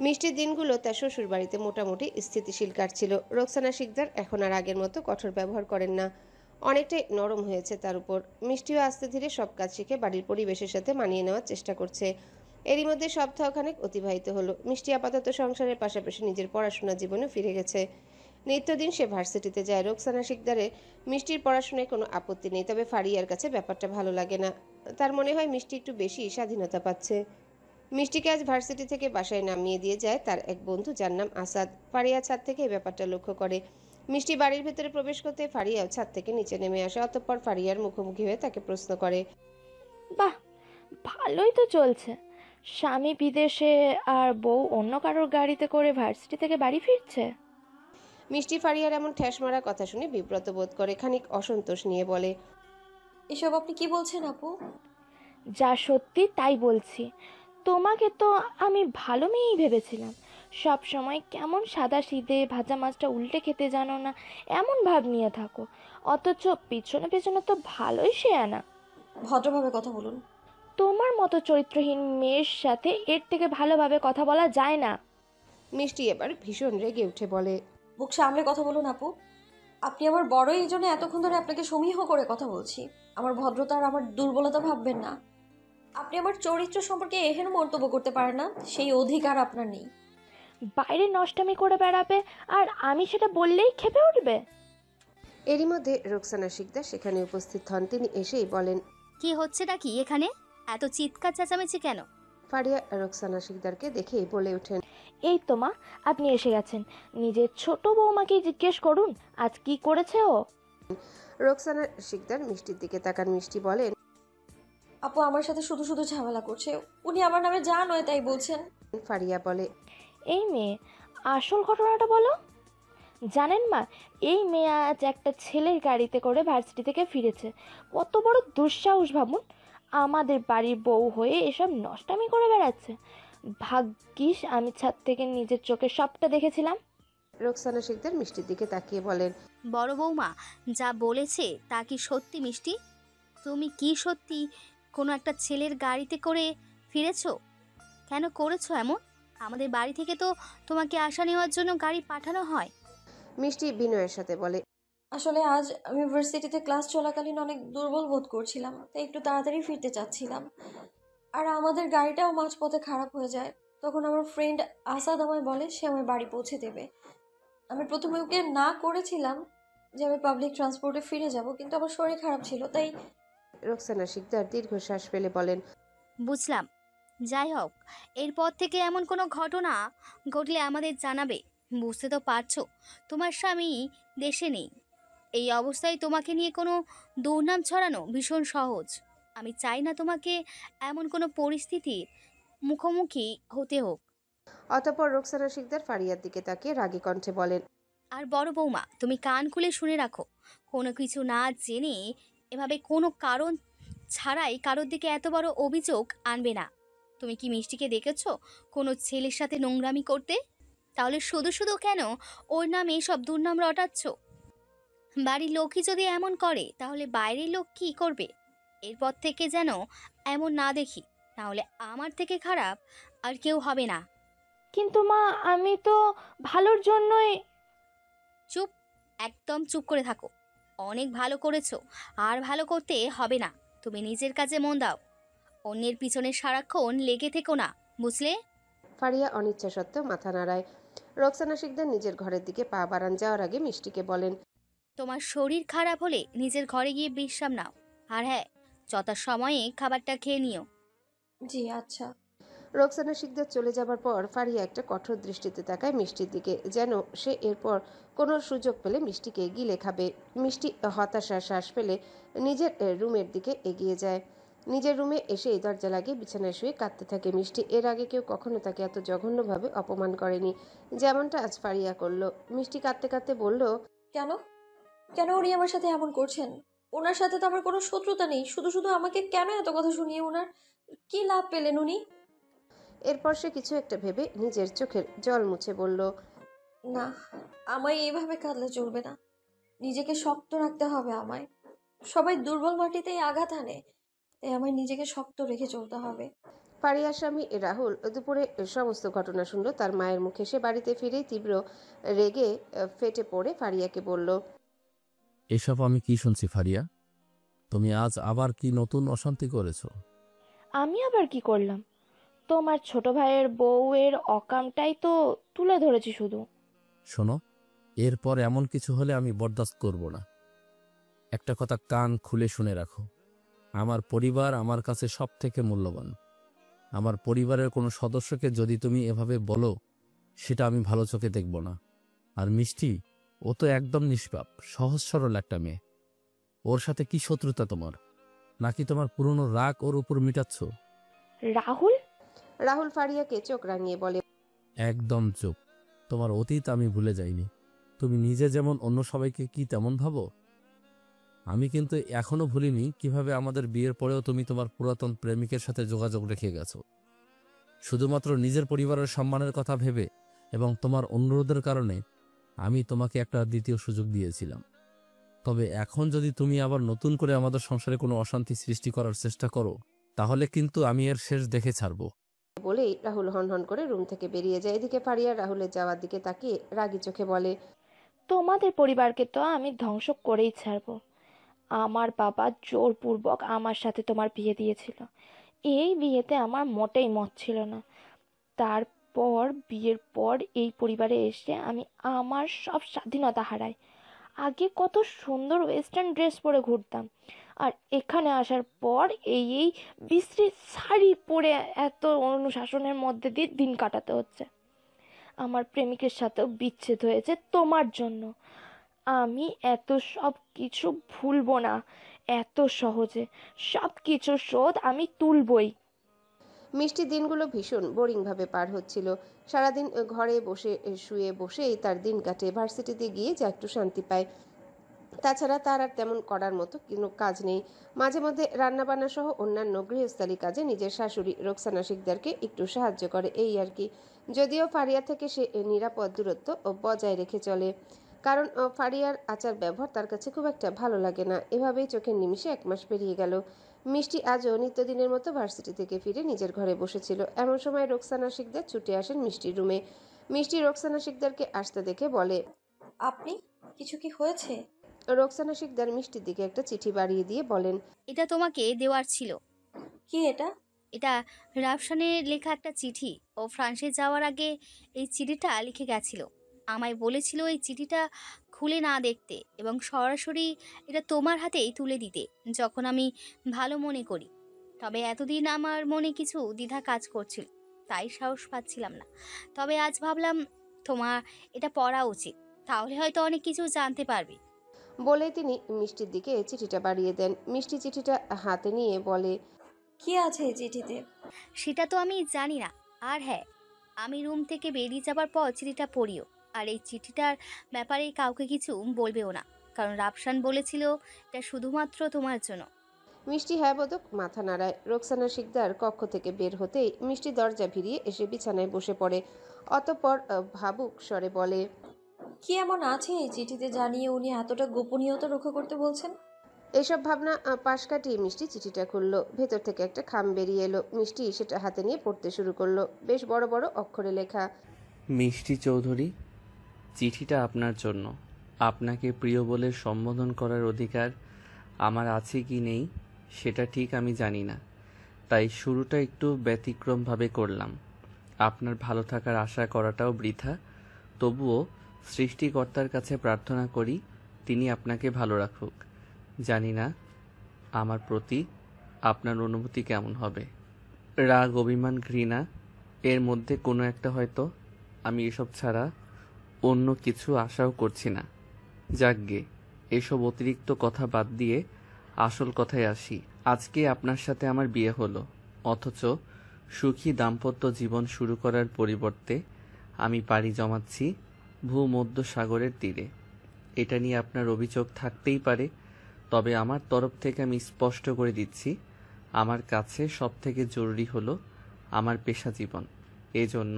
মিষ্টির দিনগুলো তার শ্বশুর বাড়িতে মোটামুটি স্থিতিশীল কাটছিল। রোকসানা শিকদার এখন আর আগের মতো কঠোর ব্যবহার করেন না, অনেকটাই নরম হয়েছে তার উপর। মিষ্টিও আস্তে ধীরে সব কাজ শিখে বাড়ির পরিবেশের সাথে মানিয়ে নেওয়ার চেষ্টা করছে। এরই মধ্যে সপ্তাহখানেক অতিবাহিত হলো। মিষ্টি আপাতত সংসারের পাশাপাশি নিজের পড়াশোনা জীবনে ফিরে গেছে। নিত্যদিন সে ভার্সিটিতে যায়। রোকসানা শিকদারের মিষ্টির পড়াশোনায় কোনো আপত্তি নেই, তবে ফারিয়ার কাছে ব্যাপারটা ভালো লাগে না। তার মনে হয় মিষ্টি একটু বেশি স্বাধীনতা পাচ্ছে। মিষ্টিকে আজ ভার্সিটি থেকে বাসায় নামিয়ে দিয়ে যায় তার এক বন্ধু, যার নাম আসাদ। ফারিয়া ছাদ থেকে এই ব্যাপারটা লক্ষ্য করে। মিষ্টি বাড়ির ভেতরে প্রবেশ করতে ফারিয়াও ছাদ থেকে নিচে নেমে আসে। অতঃপর ফারিয়ার মুখোমুখি হয়ে তাকে প্রশ্ন করে, বাহ, ভালোই তো চলছে। স্বামী বিদেশে আর বউ অন্য কারোর গাড়িতে করে ভার্সিটি থেকে বাড়ি ফিরছে। মিষ্টি ফারিয়ার এমন ঠ্যাস মারা কথা শুনে বিব্রত বোধ করে, খানিক অসন্তোষ নিয়ে বলে, এসব আপনি কি বলছেন আপু? যা সত্যি তাই বলছি। তোমাকে তো আমি ভালো মেয়েই ভেবেছিলাম। সব সময় কেমন সাদা সিধে, ভাজা মাছটা উল্টে খেতে জানো না এমন ভাব নিয়ে থাকো, অথচ পিছনে পিছনে তো ভালোই শেয়ানা। ভদ্রভাবে কথা বলুন। তোমার মতো চরিত্রহীন মেয়ের সাথে এর থেকে ভালোভাবে কথা বলা যায় না। মিষ্টি এবার ভীষণ রেগে উঠে বলে, মুখ সামলে কথা বলুন আপু। আপনি আমার বড়, এই জন্য এতক্ষণ ধরে আপনাকে সমীহ করে কথা বলছি। আমার ভদ্রতা আর আমার দুর্বলতা ভাববেন না। আপনি আমার চরিত্র সম্পর্কে এহেন মন্তব্য করতে পারেন না, সেই অধিকার আপনার নেই। বাইরে নষ্টামি করে বেড়াবে আর আমি সেটা বললেই ক্ষেপে উঠবে। এরই মধ্যে রোকসানা শিকদার সেখানে উপস্থিত হন। তিনি এসেই বলেন, কি হচ্ছেটা কি এখানে? এত চিৎকার চেঁচামেচি কেন? ফারিয়া রোকসানা শিকদারকে দেখেই বলে ওঠেন, এই তো মা, আপনি এসে গেছেন। নিজের ছোট বৌমাকেই জিজ্ঞেস করুন আজ কি করেছে ও। রোকসানা শিকদার মিষ্টির দিকে তাকান। মিষ্টি বলেন, আপু আমার সাথে শুধু শুধু ঝামেলা করছে। উনি আমার নামে যা নয় তাই বলছেন। ফারিয়া বলে, এই মেয়ে, আসল ঘটনাটা বলো। জানেন মা, এই মেয়ে আজ একটা ছেলের গাড়িতে করে ভার্সিটি থেকে ফিরেছে। কত বড় দুঃসাহস ভাবুন। আমাদের বাড়ির বউ হয়ে এসব নষ্টামি করে বেড়াচ্ছে। ভাগ্যিস আমি ছাদ থেকে নিজের চোখে সবটা দেখেছিলাম। রোকসানা শিকদার মিষ্টির দিকে তাকিয়ে বলেন, বড় বৌমা যা বলেছে তা কি সত্যি মিষ্টি? তুমি কি সত্যি কোনো একটা ছেলের গাড়িতে করে ফিরেছো? কেন করেছো এমন? আমাদের বাড়ি থেকে তো তোমাকে আসা নেওয়ার জন্য গাড়ি পাঠানো হয়। মিষ্টি বিনয়ের সাথে বলে, আসলে আজ আমি ইউনিভার্সিটিতে ক্লাস চলাকালীন অনেক দুর্বল বোধ করছিলাম, তাই একটু তাড়াতাড়ি ফিরতে চাচ্ছিলাম। আর আমাদের গাড়িটাও মাঝপথে খারাপ হয়ে যায়। তখন আমার ফ্রেন্ড আসাদ আমায় বলে সে আমায় বাড়ি পৌঁছে দেবে। আমি প্রথমে ওকে না করেছিলাম যে আমি পাবলিক ট্রান্সপোর্টে ফিরে যাব, কিন্তু আমার শরীর খারাপ ছিল তাই। রোকসানা শিকদার দীর্ঘশ্বাস ফেলে বলেন, বুঝলাম। যাই হোক, এরপর থেকে এমন কোনো ঘটনা ঘটলে আমাদের জানাবে। বুঝতে তো পারছো তোমার স্বামী দেশে নেই। এই অবস্থায় তোমাকে নিয়ে কোনো দুর্নাম ছড়ানো ভীষণ সহজ। আমি চাই না তোমাকে এমন কোনো পরিস্থিতির মুখোমুখি হতে হোক। অতঃপর রোকসানা শিকদার ফারিয়ার দিকে তাকিয়ে রাগী কণ্ঠে বলেন, আর বড় বৌমা তুমি কান খুলে শুনে রাখো, কোনো কিছু না জেনে এভাবে কোনো কারণ ছাড়াই কারোর দিকে এত বড় অভিযোগ আনবে না। তুমি কি মিষ্টিকে দেখেছো কোনো ছেলের সাথে নোংরামি করতে? তাহলে শুধু শুধু কেন ওর নামে সব দুর্নাম রটাচ্ছ? বাড়ির লোকই যদি এমন করে তাহলে বাইরের লোক কি করবে? এরপর থেকে যেন এমন না দেখি, তাহলে আমার থেকে খারাপ আর কেউ হবে না। কিন্তু মা, আমি তো ভালোর জন্যই। চুপ, একদম চুপ করে থাকো। অনেক ভালো করেছো, আর ভালো করতে হবে না। তুমি নিজের কাজে মন দাও, অন্যের পিছনে সারাক্ষণ লেগে থেকো না, বুঝলে? ফারিয়া অনিচ্ছা সত্ত্বেও মাথা নাড়ায়। রোকসানা শিকদার নিজের ঘরের দিকে পা বাড়ান। যাওয়ার আগে মিষ্টিকে বলেন, তোমার শরীর খারাপ হলে নিজের ঘরে গিয়ে বিশ্রাম নাও। আর হ্যাঁ, যথা সময়ে খাবারটা খেয়ে নিও। জি আচ্ছা। রোকসানা শিকদার চলে যাবার পর ফারিয়া একটা কঠোর দৃষ্টিতে তাকায় মিষ্টির দিকে, যেন সে এরপর কোনো সুযোগ পেলে মিষ্টিকে গিলে খাবে। মিষ্টি হতাশার শ্বাস ফেলে নিজের রুমের দিকে এগিয়ে যায়। নিজের রুমে এসেই দরজা লাগিয়ে বিছানায় শুয়ে কাঁদতে থাকে মিষ্টি। এর আগে কেউ কখনো তাকে এত জঘন্যভাবে অপমান করেনি যেমনটা আজ ফারিয়া করলো। মিষ্টি কাঁদতে কাঁদতে বলল, কেন কেন উনি আমার সাথে এমন করছেন? ওনার সাথে তো আমার কোনো শত্রুতা নেই, শুধু শুধু আমাকে কেন এত কথা শুনিয়ে ওনার কি লাভ পেলেন উনি? এরপর সে কিছু একটা ভেবে নিজের চোখের জল মুছে বলল, না, আমায় এইভাবে কাঁদলে চলবে না। নিজেকে শক্ত রাখতে হবে আমায়। সবাই দুর্বল মাটিতেই আঘাত আনে, তাই আমায় নিজেকে শক্ত রেখে চলতে হবে। ফারিয়ার স্বামী রাহুল দুপুরে সমস্ত ঘটনা শুনল তার মায়ের মুখে। সে বাড়িতে ফিরেই তীব্র রেগে ফেটে পড়ে ফারিয়াকে বলল, এসব আমি কি শুনছি ফারিয়া? তুমি আজ আবার কি নতুন অশান্তি করেছো? আমি আবার কি করলাম? তোমার ছোট ভাইয়ের বউয়ের অকামটাই তো তুলে ধরেছি শুধু। শোনো, এরপর এমন কিছু হলে আমি বরদাস্ত করব না। একটা কথা কান খুলে শুনে রাখো, আমার পরিবার আমার কাছে সব থেকে মূল্যবান। আমার পরিবারের কোনো সদস্যকে যদি তুমি এভাবে বলো, সেটা আমি ভালো চোখে দেখব না। আর মিষ্টি, ও তো একদম নিষ্পাপ, সহজ সরল একটা মেয়ে। ওর সাথে কি শত্রুতা তোমার? নাকি তোমার পুরনো রাগ ওর উপর মিটাচ্ছ? রাহুল? রাহুল ফারিয়াকে চোখ রাঙিয়ে বলে, একদম চুপ। তোমার অতীত আমি ভুলে যাইনি। তুমি নিজে যেমন অন্য সবাইকে কি তেমন ভাবো, আমি কিন্তু এখনো ভুলিনি কিভাবে আমাদের বিয়ের পরেও তুমি তোমার পুরাতন প্রেমিকের সাথে যোগাযোগ রেখে গেছো, শুধুমাত্র নিজের পরিবারের সম্মানের কথা ভেবে। এবং তোমার অনুরোধের কারণে আমি তোমাকে একটা দ্বিতীয় সুযোগ দিয়েছিলাম। তবে এখন যদি তুমি আবার নতুন করে আমাদের সংসারে কোনো অশান্তি সৃষ্টি করার চেষ্টা করো, তাহলে কিন্তু আমি এর শেষ দেখে ছাড়বো। বলেই রাহুল হনহন করে রুম থেকে বেরিয়ে যায়। এদিকে ফারিয়া রাহুলের যাওয়ার দিকে তাকিয়ে রাগী চোখে বলে, তোমাদের পরিবারকে তো আমি ধ্বংস করেই ছাড়বো। আমার বাবা জোরপূর্বক আমার সাথে তোমার বিয়ে দিয়েছিল। এই বিয়েতে আমার মোটেই মত ছিল না। তারপর বিয়ের পর এই পরিবারে এসে আমি আমার সব স্বাধীনতা হারাই। আগে কত সুন্দর ওয়েস্টার্ন ড্রেস পরে ঘুরতাম, আর এখানে আসার পর এই বিশ্রী শাড়ি পরে এত অনুশাসনের মধ্যে দিয়ে দিন কাটাতে হচ্ছে। আমার প্রেমিকের সাথেও বিচ্ছেদ হয়েছে তোমার জন্য। আমি এত সব কিছু ভুলবো না এত সহজে। সব কিছু শোধ আমি তুলবই। মিষ্টি দিনগুলো ভীষণ বোরিং ভাবে পার হচ্ছিল। সারাদিন ঘরে বসে শুয়ে বসেই তার দিন কাটে। ভার্সিটিতে গিয়ে যা একটু শান্তি পায়, তাছাড়া তার আর তেমন করার মতো কোনো কাজ নেই। মাঝে মধ্যে রান্নাবান্না সহ অন্যান্য গৃহস্থালী কাজে নিজের শাশুড়ি রোকসানা শিকদারকে একটু সাহায্য করে, এই আর কি। যদিও ফারিয়া থেকে সে নিরাপদ দূরত্ব বজায় রেখে চলে, কারণ ফারিয়ার আচার ব্যবহার তার কাছে খুব একটা ভালো লাগে না। এভাবেই চোখের নিমিষে 1 মাস পেরিয়ে গেল। মিষ্টি আজও নিত্যদিনের মতো ভার্সিটি থেকে ফিরে নিজের ঘরে বসেছিল। এমন সময় রোকসানা শিকদার ছুটে আসেন মিষ্টির রুমে। মিষ্টি রোকসানা শিকদারকে আসতে দেখে বলে, আপনি? কিছু কি হয়েছে? রোকসানা শিকদার মিষ্টির দিকে একটা চিঠি বাড়িয়ে দিয়ে বলেন, এটা তোমাকে দেওয়ার ছিল। কি এটা? এটা রাফসানের লেখা একটা চিঠি। ও ফ্রান্সে যাওয়ার আগে এই চিঠিটা লিখে গেছিল। আমায় বলেছিল এই চিঠিটা খুলে না দেখতে এবং সরাসরি এটা তোমার হাতেই তুলে দিতে যখন আমি ভালো মনে করি। তবে এতদিন আমার মনে কিছু দ্বিধা কাজ করছিল, তাই সাহস পাচ্ছিলাম না। তবে আজ ভাবলাম তোমার এটা পড়া উচিত, তাহলে হয়তো অনেক কিছু জানতে পারবে। বলে তিনি মিষ্টির দিকে চিঠিটা বাড়িয়ে দেন। মিষ্টি চিঠিটা হাতে নিয়ে বলে, কি আছে এই চিঠিতে? সেটা তো আমি জানি না। আর হ্যাঁ, আমি রুম থেকে বেরিয়ে যাবার পর চিঠিটা পড়িও। আর এই চিঠিটার ব্যাপারে কাউকে কিছু বলবেও না, কারণ রাফসান বলেছিল এটা শুধুমাত্র তোমার জন্য। মিষ্টি হ্যাঁ বোধক মাথা নাড়ায়। রোকসানা শিকদার কক্ষ থেকে বের হতেই মিষ্টি দরজা ভিড়িয়ে এসে বিছানায় বসে পড়ে। অতঃপর ভাবুক স্বরে বলে, কি এমন আছে এই চিঠিতে জানিয়ে উনি এতটা গোপনীয়তা রক্ষা করতে বলছেন? এইসব ভাবনা পাশ কাটিয়ে মিষ্টি চিঠিটা খুলল। ভেতর থেকে একটা খাম বেরিয়ে এলো। মিষ্টি সেটা হাতে নিয়ে পড়তে শুরু করলো। বেশ বড় বড় অক্ষরে লেখা, মিষ্টি চৌধুরী, চিঠিটা আপনার জন্য। আপনাকে প্রিয় বলে সম্বোধন করার অধিকার আমার আছে কি নেই সেটা ঠিক আমি জানি না, তাই শুরুটা একটু ব্যতিক্রমভাবে করলাম। আপনার ভালো থাকার আশা করাটাও বৃথা। তবুও সৃষ্টিকর্তার কাছে প্রার্থনা করি তিনি আপনাকে ভালো রাখুক। জানি না আমার প্রতি আপনার অনুভূতি কেমন হবে। রাগ, অভিমান, ঘৃণা এর মধ্যে কোনো একটা হয়তো। আমি এসব ছাড়া অন্য কিছু আশাও করছি না। যাকগে, এসব অতিরিক্ত কথা বাদ দিয়ে আসল কথায় আসি। আজকে আপনার সাথে আমার বিয়ে হলো, অথচ সুখী দাম্পত্য জীবন শুরু করার পরিবর্তে আমি পাড়ি জমাচ্ছি ভূমধ্য সাগরের তীরে। এটা নিয়ে আপনার অভিযোগ থাকতেই পারে, তবে আমার তরফ থেকে আমি স্পষ্ট করে দিচ্ছি, আমার কাছে সবথেকে জরুরি হলো আমার পেশা জীবন। এজন্য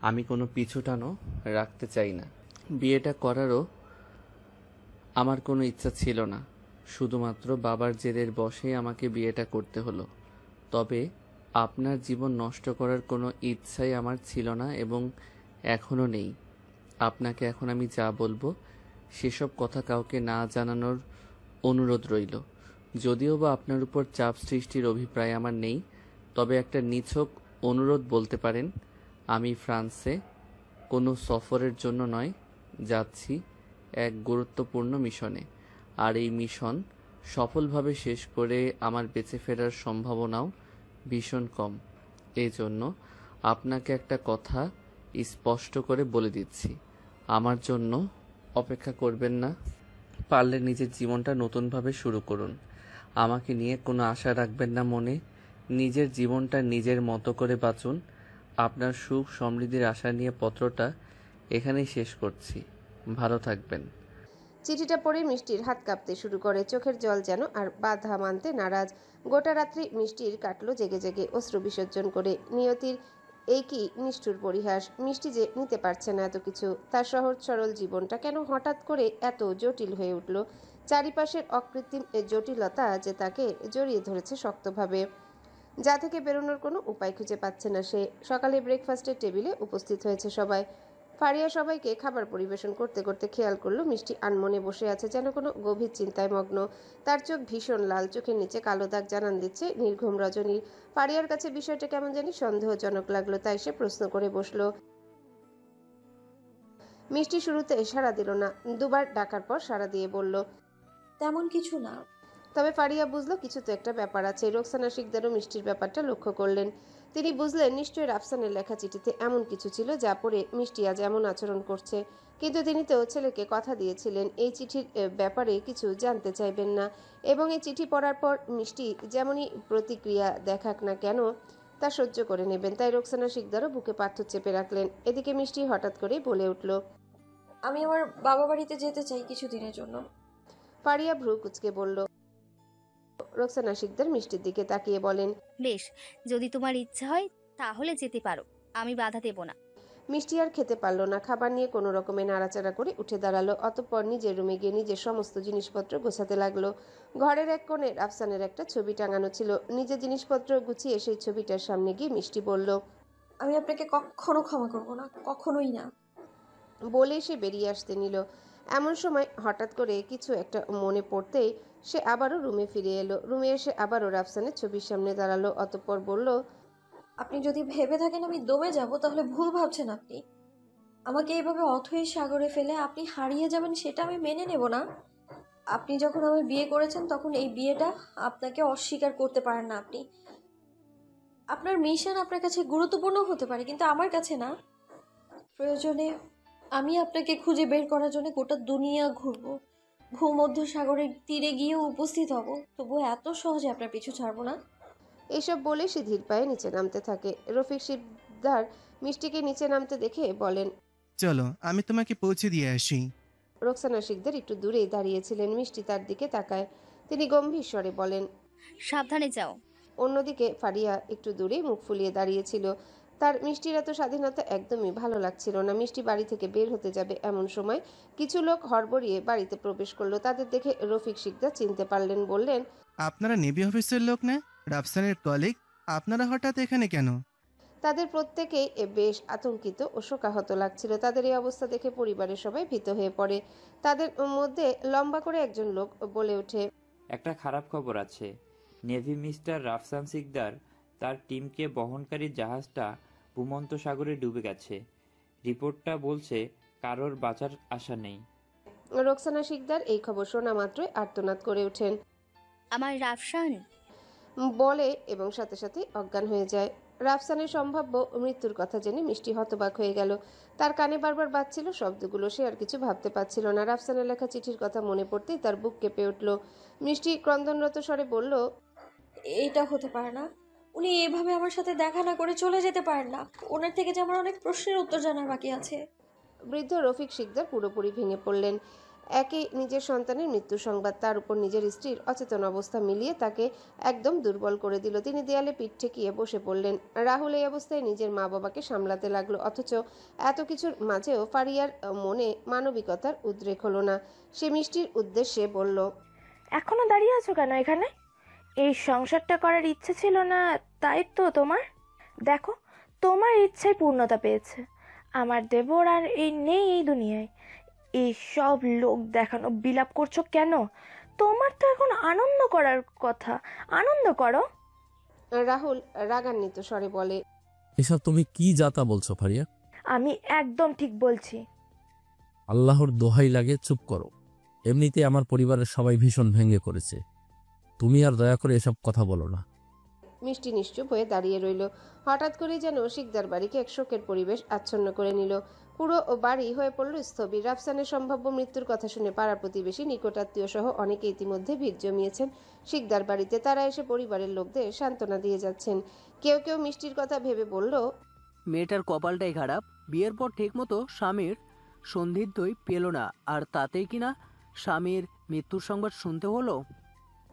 আমি কোনো পিছুটানও রাখতে চাই না। বিয়েটা করারও আমার কোনো ইচ্ছা ছিল না, শুধুমাত্র বাবার জেদের বশেই আমাকে বিয়েটা করতে হলো। তবে আপনার জীবন নষ্ট করার কোনো ইচ্ছাই আমার ছিল না এবং এখনও নেই। আপনাকে এখন আমি যা বলবো সেসব কথা কাউকে না জানানোর অনুরোধ রইল। যদিও বা আপনার উপর চাপ সৃষ্টির অভিপ্রায় আমার নেই, তবে একটা নিছক অনুরোধ বলতে পারেন। আমি ফ্রান্সে কোনো সফরের জন্য নয়, যাচ্ছি এক গুরুত্বপূর্ণ মিশনে। আর এই মিশন সফলভাবে শেষ করে আমার বেঁচে ফেরার সম্ভাবনাও ভীষণ কম। এই জন্য আপনাকে একটা কথা স্পষ্ট করে বলে দিচ্ছি, আমার জন্য অপেক্ষা করবেন না। পারলে নিজের জীবনটা নতুনভাবে শুরু করুন। আমাকে নিয়ে কোনো আশা রাখবেন না মনে। নিজের জীবনটা নিজের মতো করে বাঁচুন। আপনার সুখ সমৃদ্ধির আশা নিয়ে পত্রটা এখানেই শেষ করছি। ভালো থাকবেন। চিঠিটা পড়ে মিষ্টির হাত কাঁপতে শুরু করে, চোখের জল যেন আর বাধা মানতে নারাজ। গোটা রাত্রি মিষ্টির কাটলো জেগে জেগে, অশ্রু বিসর্জন করে। নিয়তির এই কি নিষ্ঠুর পরিহাস! মিষ্টি যে নিতে পারছে না এত কিছু। তার সহজ সরল জীবনটা কেন হঠাৎ করে এত জটিল হয়ে উঠল? চারিপাশের অকৃত্রিম জটিলতা যে তাকে জড়িয়ে ধরেছে শক্তভাবে, যা থেকে বেরোনোর কোনো উপায় খুঁজে পাচ্ছে না সে। সকালে ব্রেকফাস্টের টেবিলে উপস্থিত হয়েছে সবাই। ফারিয়া সবাইকে খাবার পরিবেশন করতে করতে খেয়াল করলো মিষ্টি আনমনে বসে আছে, যেন কোনো গভীর চিন্তায় মগ্ন। তার চোখ ভীষণ লাল, চোখের নিচে কালো দাগ জানান দিচ্ছে নির্ঘুম রজনীর। ফারিয়ার কাছে বিষয়টা কেমন জানি সন্দেহজনক লাগলো, তাই সে প্রশ্ন করে বসলো। মিষ্টি শুরুতে সাড়া দিল না, দুবার ডাকার পর সাড়া দিয়ে বলল, তেমন কিছু না। তবে ফারিয়া বুঝলো কিছু তো একটা ব্যাপার আছে। রোকসানা শিকদারও মিষ্টির ব্যাপারটা লক্ষ্য করলেন। তিনি বুঝলেন নিশ্চয়ই রাফসানের লেখা চিঠিতে এমন কিছু ছিল যা পড়ে মিষ্টি আজ এমন আচরণ করছে। কিন্তু তিনি তো ছেলেকে কথা দিয়েছিলেন এই চিঠির ব্যাপারে কিছু জানতে চাইবেন না, এবং এই চিঠি পড়ার পর মিষ্টি যেমনই প্রতিক্রিয়া দেখাক না কেন তা সহ্য করে নেবেন। তাই রোকসানা শিকদারও বুকে পাথর চেপে রাখলেন। এদিকে মিষ্টি হঠাৎ করেই বলে উঠল, আমি আমার বাবা বাড়িতে যেতে চাই কিছুদিনের জন্য। ফারিয়া ভ্রু কুচকে বলল। রোকসানা শিকদার মিষ্টির দিকে তাকিয়ে বলেন, বেশ, যদি তোমার ইচ্ছা হয় তাহলে যেতে পারো, আমি বাধা দেব না। মিষ্টি আর খেতে পারল না। খাবার নিয়ে কোনো রকমে নাড়াচাড়া করে উঠে দাঁড়ালো। অতঃপর নিজের রুমে গিয়ে নিজের সমস্ত জিনিসপত্র গোছাতে লাগলো। ঘরের এক কোণে রাফসানের একটা ছবি টাঙানো ছিল। নিজের জিনিসপত্র গুছিয়ে সেই ছবিটার সামনে গিয়ে মিষ্টি বলল, আমি আপনাকে কখনো ক্ষমা করব না, কখনোই না। বলে সে বেরিয়ে আসতে নিল। এমন সময় হঠাৎ করে কিছু একটা মনে পড়তেই সে আবারও রুমে ফিরে এলো। রুমে এসে আবারও রাফসানের ছবির সামনে দাঁড়ালো। অতঃপর বলল, আপনি যদি ভেবে থাকেন আমি দমে যাব তাহলে ভুল ভাবছেন আপনি। আমাকে এইভাবে অথৈ সাগরে ফেলে আপনি হারিয়ে যাবেন সেটা আমি মেনে নেব না। আপনি যখন আমার বিয়ে করেছেন তখন এই বিয়েটা আপনাকে অস্বীকার করতে পারেন না আপনি। আপনার মিশন আপনার কাছে গুরুত্বপূর্ণ হতে পারে, কিন্তু আমার কাছে না। প্রয়োজনে আমি আপনাকে খুঁজে বের করার জন্য গোটা দুনিয়া ঘুরবো, ভূমধ্য সাগরের তীরে গিয়েও উপস্থিত হব, তবুও এত সহজে আপনার পিছু ছাড়বো না। এইসব বলে সে ধীর পায়ে নিচে নামতে থাকে। রফিক শিকদার মিষ্টিকে নিচে নামতে দেখে বলেন, চলো আমি তোমাকে পৌঁছে দিয়ে আসি। রোকসানা শিকদার একটু দূরেই দাঁড়িয়েছিলেন। মিষ্টি তার দিকে তাকায়। তিনি গম্ভীর স্বরে বলেন, সাবধানে যাও। অন্যদিকে ফারিয়া একটু দূরে মুখ ফুলিয়ে দাঁড়িয়েছিল। তার মিষ্টির এত স্বাধীনতা একদমই ভালো লাগছিল না। মিষ্টি বাড়ি থেকে বের হতে যাবে এমন সময় কিছু লোক হড়বড়িয়ে বাড়িতে প্রবেশ করলো। তাদের দেখে রফিক শিকদার চিনতে পারলেন। বললেন, আপনারা নেভি অফিসের লোক না? রাফসানের কলিগ। আপনারা হঠাৎ এখানে কেন? তাদের প্রত্যেকেই বেশ আতঙ্কিত ও শোকাহত লাগছিল। তাদের এই অবস্থা দেখে পরিবারের সবাই ভীত হয়ে পড়ে। তাদের মধ্যে লম্বা করে একজন লোক বলে ওঠে, একটা খারাপ খবর আছে। নেভি মিস্টার রাফসান সিকদার তার টিমকে বহনকারী জাহাজটা ভূমধ্য সাগরে ডুবে গেছে। রিপোর্টটা বলছে কারোর বাঁচার আশা নেই। রোকসানা শিকদার এই খবর শোনা মাত্রই আর্তনাদ করে ওঠেন, আমার রাফসান বলে এবং সাথে সাথে অজ্ঞান হয়ে যায়। রাফসানের সম্ভাব্য মৃত্যুর কথা জেনে মিষ্টি হতবাক হয়ে গেল। তার কানে বারবার বাজছিল শব্দগুলো, সে আর কিছু ভাবতে পারছিল না। রাফসানের লেখা চিঠির কথা মনে পড়তেই তার বুক কেঁপে উঠল। মিষ্টি ক্রন্দনরত স্বরে বলল, এটা হতে পারে না। উনি এভাবে আমার সাথে দেখা না করে চলে যেতে পারেন না। ওনার থেকে যে আমার অনেক প্রশ্নের উত্তর জানার বাকি আছে। বৃদ্ধ রফিক শিকদার পুরোপুরি ভেঙে পড়লেন। একই নিজের সন্তানের মৃত্যু সংবাদ, তার উপর নিজের স্ত্রীর অচেতন অবস্থা মিলিয়ে তাকে একদম দুর্বল করে দিল। তিনি দেয়ালে পিঠ ঠেকিয়ে বসে পড়লেন। রাহুল এই অবস্থায় নিজের মা বাবাকে সামলাতে লাগলো, অথচ এত কিছুর মাঝেও ফারিয়ার মনে মানবিকতার উদ্রেক হলো না। সে মিষ্টির উদ্দেশ্যে বলল, এখনো দাঁড়িয়ে আছো কেন এখানে? এই সংসারটা করার ইচ্ছে ছিল না তাই তো তোমার? দেখো, তোমার ইচ্ছাই পূর্ণতা পেয়েছে। আমার দেবর আর নেই এই দুনিয়ায়। এই সব লোক দেখানো বিলাপ করছো কেন? তোমার তো এখন আনন্দ করার কথা, আনন্দ করো। রাহুল রাগান্বিত স্বরে বলে, এসব তুমি কি যাতা বলছো ফারিয়া? আমি একদম ঠিক বলছি। আল্লাহর দোহাই লাগে চুপ করো। এমনিতে আমার পরিবারের সবাই ভীষণ ভেঙে করেছে, তুমি আর দয়া করে এসব কথা বলো না। মিষ্টি নিশ্চুপ হয়ে দাঁড়িয়ে রইল। হঠাৎ করে যেন শিকদার বাড়িকে এক শোকের পরিবেশ আচ্ছন্ন করে নিল। পুরো বাড়ি হয়ে পড়ল স্থবির। রাফসানের সম্ভাব্য মৃত্যুর কথা শুনে পাড়া প্রতিবেশী, নিকটাত্মীয় সহ অনেকে ইতিমধ্যে ভিড় জমিয়েছেন শিকদার বাড়িতে। তারা এসে পরিবারের লোকদের সান্ত্বনা দিয়ে যাচ্ছেন। কেউ কেউ মিষ্টির কথা ভেবে বলল, মেয়েটার কপালটাই খারাপ, বিয়ের পর ঠিকমতো স্বামীর সন্ধিদ্বই পেল না, আর তাতেই কিনা স্বামীর মৃত্যুর সংবাদ শুনতে হলো।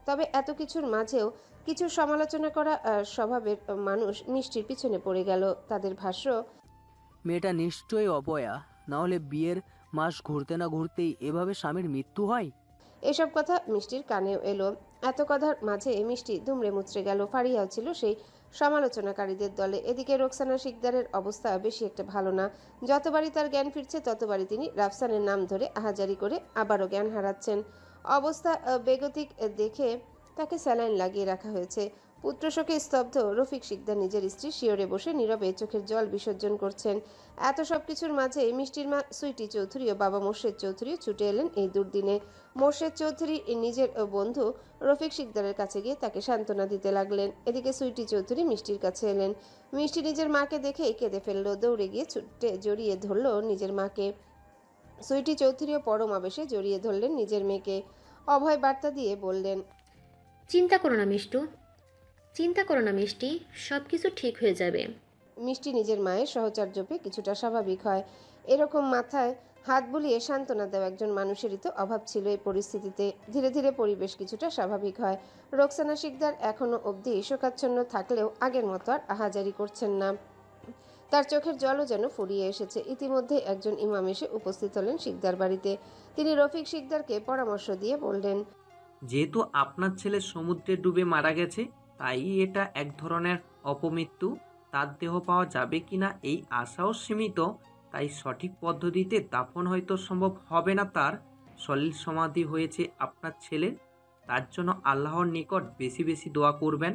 তবে এত কিছুর মাঝেও কিছু সমালোচনা করা স্বভাবের মানুষ মিষ্টির পিছনে পড়ে গেল। তাদের ভাষ্য, মেয়েটা নিশ্চয়ই অপয়া, না হলে বিয়ের মাস ঘুরতে না ঘুরতেই এভাবে স্বামীর মৃত্যু হয়। এসব কথা মিষ্টির কানেও এলো। এত কথার মাঝে মিষ্টি দুমড়ে মুচড়ে গেল। ফারিয়াও ছিল সেই সমালোচনাকারীদের দলে। এদিকে রোকসানা শিকদারের অবস্থা বেশি একটা ভালো না। যতবারই তার জ্ঞান ফিরছে ততবারই তিনি রাফসানের নাম ধরে আহাজারি করে আবারও জ্ঞান হারাচ্ছেন। অবস্থা বেগতিক দেখে তাকে স্যালাইন লাগিয়ে রাখা হয়েছে। পুত্রশোকে স্তব্ধ রফিক শিকদার নিজের স্ত্রী শিয়রে বসে নীরবে চোখের জল বিসর্জন করছেন। এত সব কিছুর মাঝে মিষ্টির মা সুইটি চৌধুরী ও বাবা মোর্শেদ চৌধুরীও ছুটে এলেন এই দুর্দিনে। মোর্শেদ চৌধুরী নিজের বন্ধু রফিক শিকদারের কাছে গিয়ে তাকে সান্ত্বনা দিতে লাগলেন। এদিকে সুইটি চৌধুরী মিষ্টির কাছে এলেন। মিষ্টি নিজের মাকে দেখেই কেঁদে ফেললো। দৌড়ে গিয়ে ছুটে জড়িয়ে ধরল নিজের মাকে। সুইটি চৌধুরীও পরম আবেশে জড়িয়ে ধরলেন নিজের মেয়েকে। অভয় বার্তা দিয়ে বললেন, চিন্তা করো না মিষ্টু, চিন্তা করো না মিষ্টি, সব কিছু ঠিক হয়ে যাবে। মিষ্টি নিজের মায়ের সহচর্য পেয়ে কিছুটা স্বাভাবিক হয়। এরকম মাথায় হাত বুলিয়ে সান্ত্বনা দেওয়া একজন মানুষেরই তো অভাব ছিল এই পরিস্থিতিতে। ধীরে ধীরে পরিবেশ কিছুটা স্বাভাবিক হয়। রোকসানা শিকদার এখনো অবধি শোকাচ্ছন্ন থাকলেও আগের মতো আর আহাজারি করছেন না। তার চোখের জলও যেন ফুরিয়ে এসেছে। ইতিমধ্যে একজন ইমাম এসে উপস্থিত হলেন শিকদার বাড়িতে। তিনি রফিক শিকদারকে পরামর্শ দিয়ে বললেন, যেহেতু আপনার ছেলে সমুদ্রে ডুবে মারা গেছে, তাই এটা এক ধরনের অপমৃত্যু। তার দেহ পাওয়া যাবে কিনা এই আশাও সীমিত, তাই সঠিক পদ্ধতিতে দাফন হয়তো সম্ভব হবে না। তার সলিল সমাধি হয়েছে আপনার ছেলের, তার জন্য আল্লাহর নিকট বেশি বেশি দোয়া করবেন।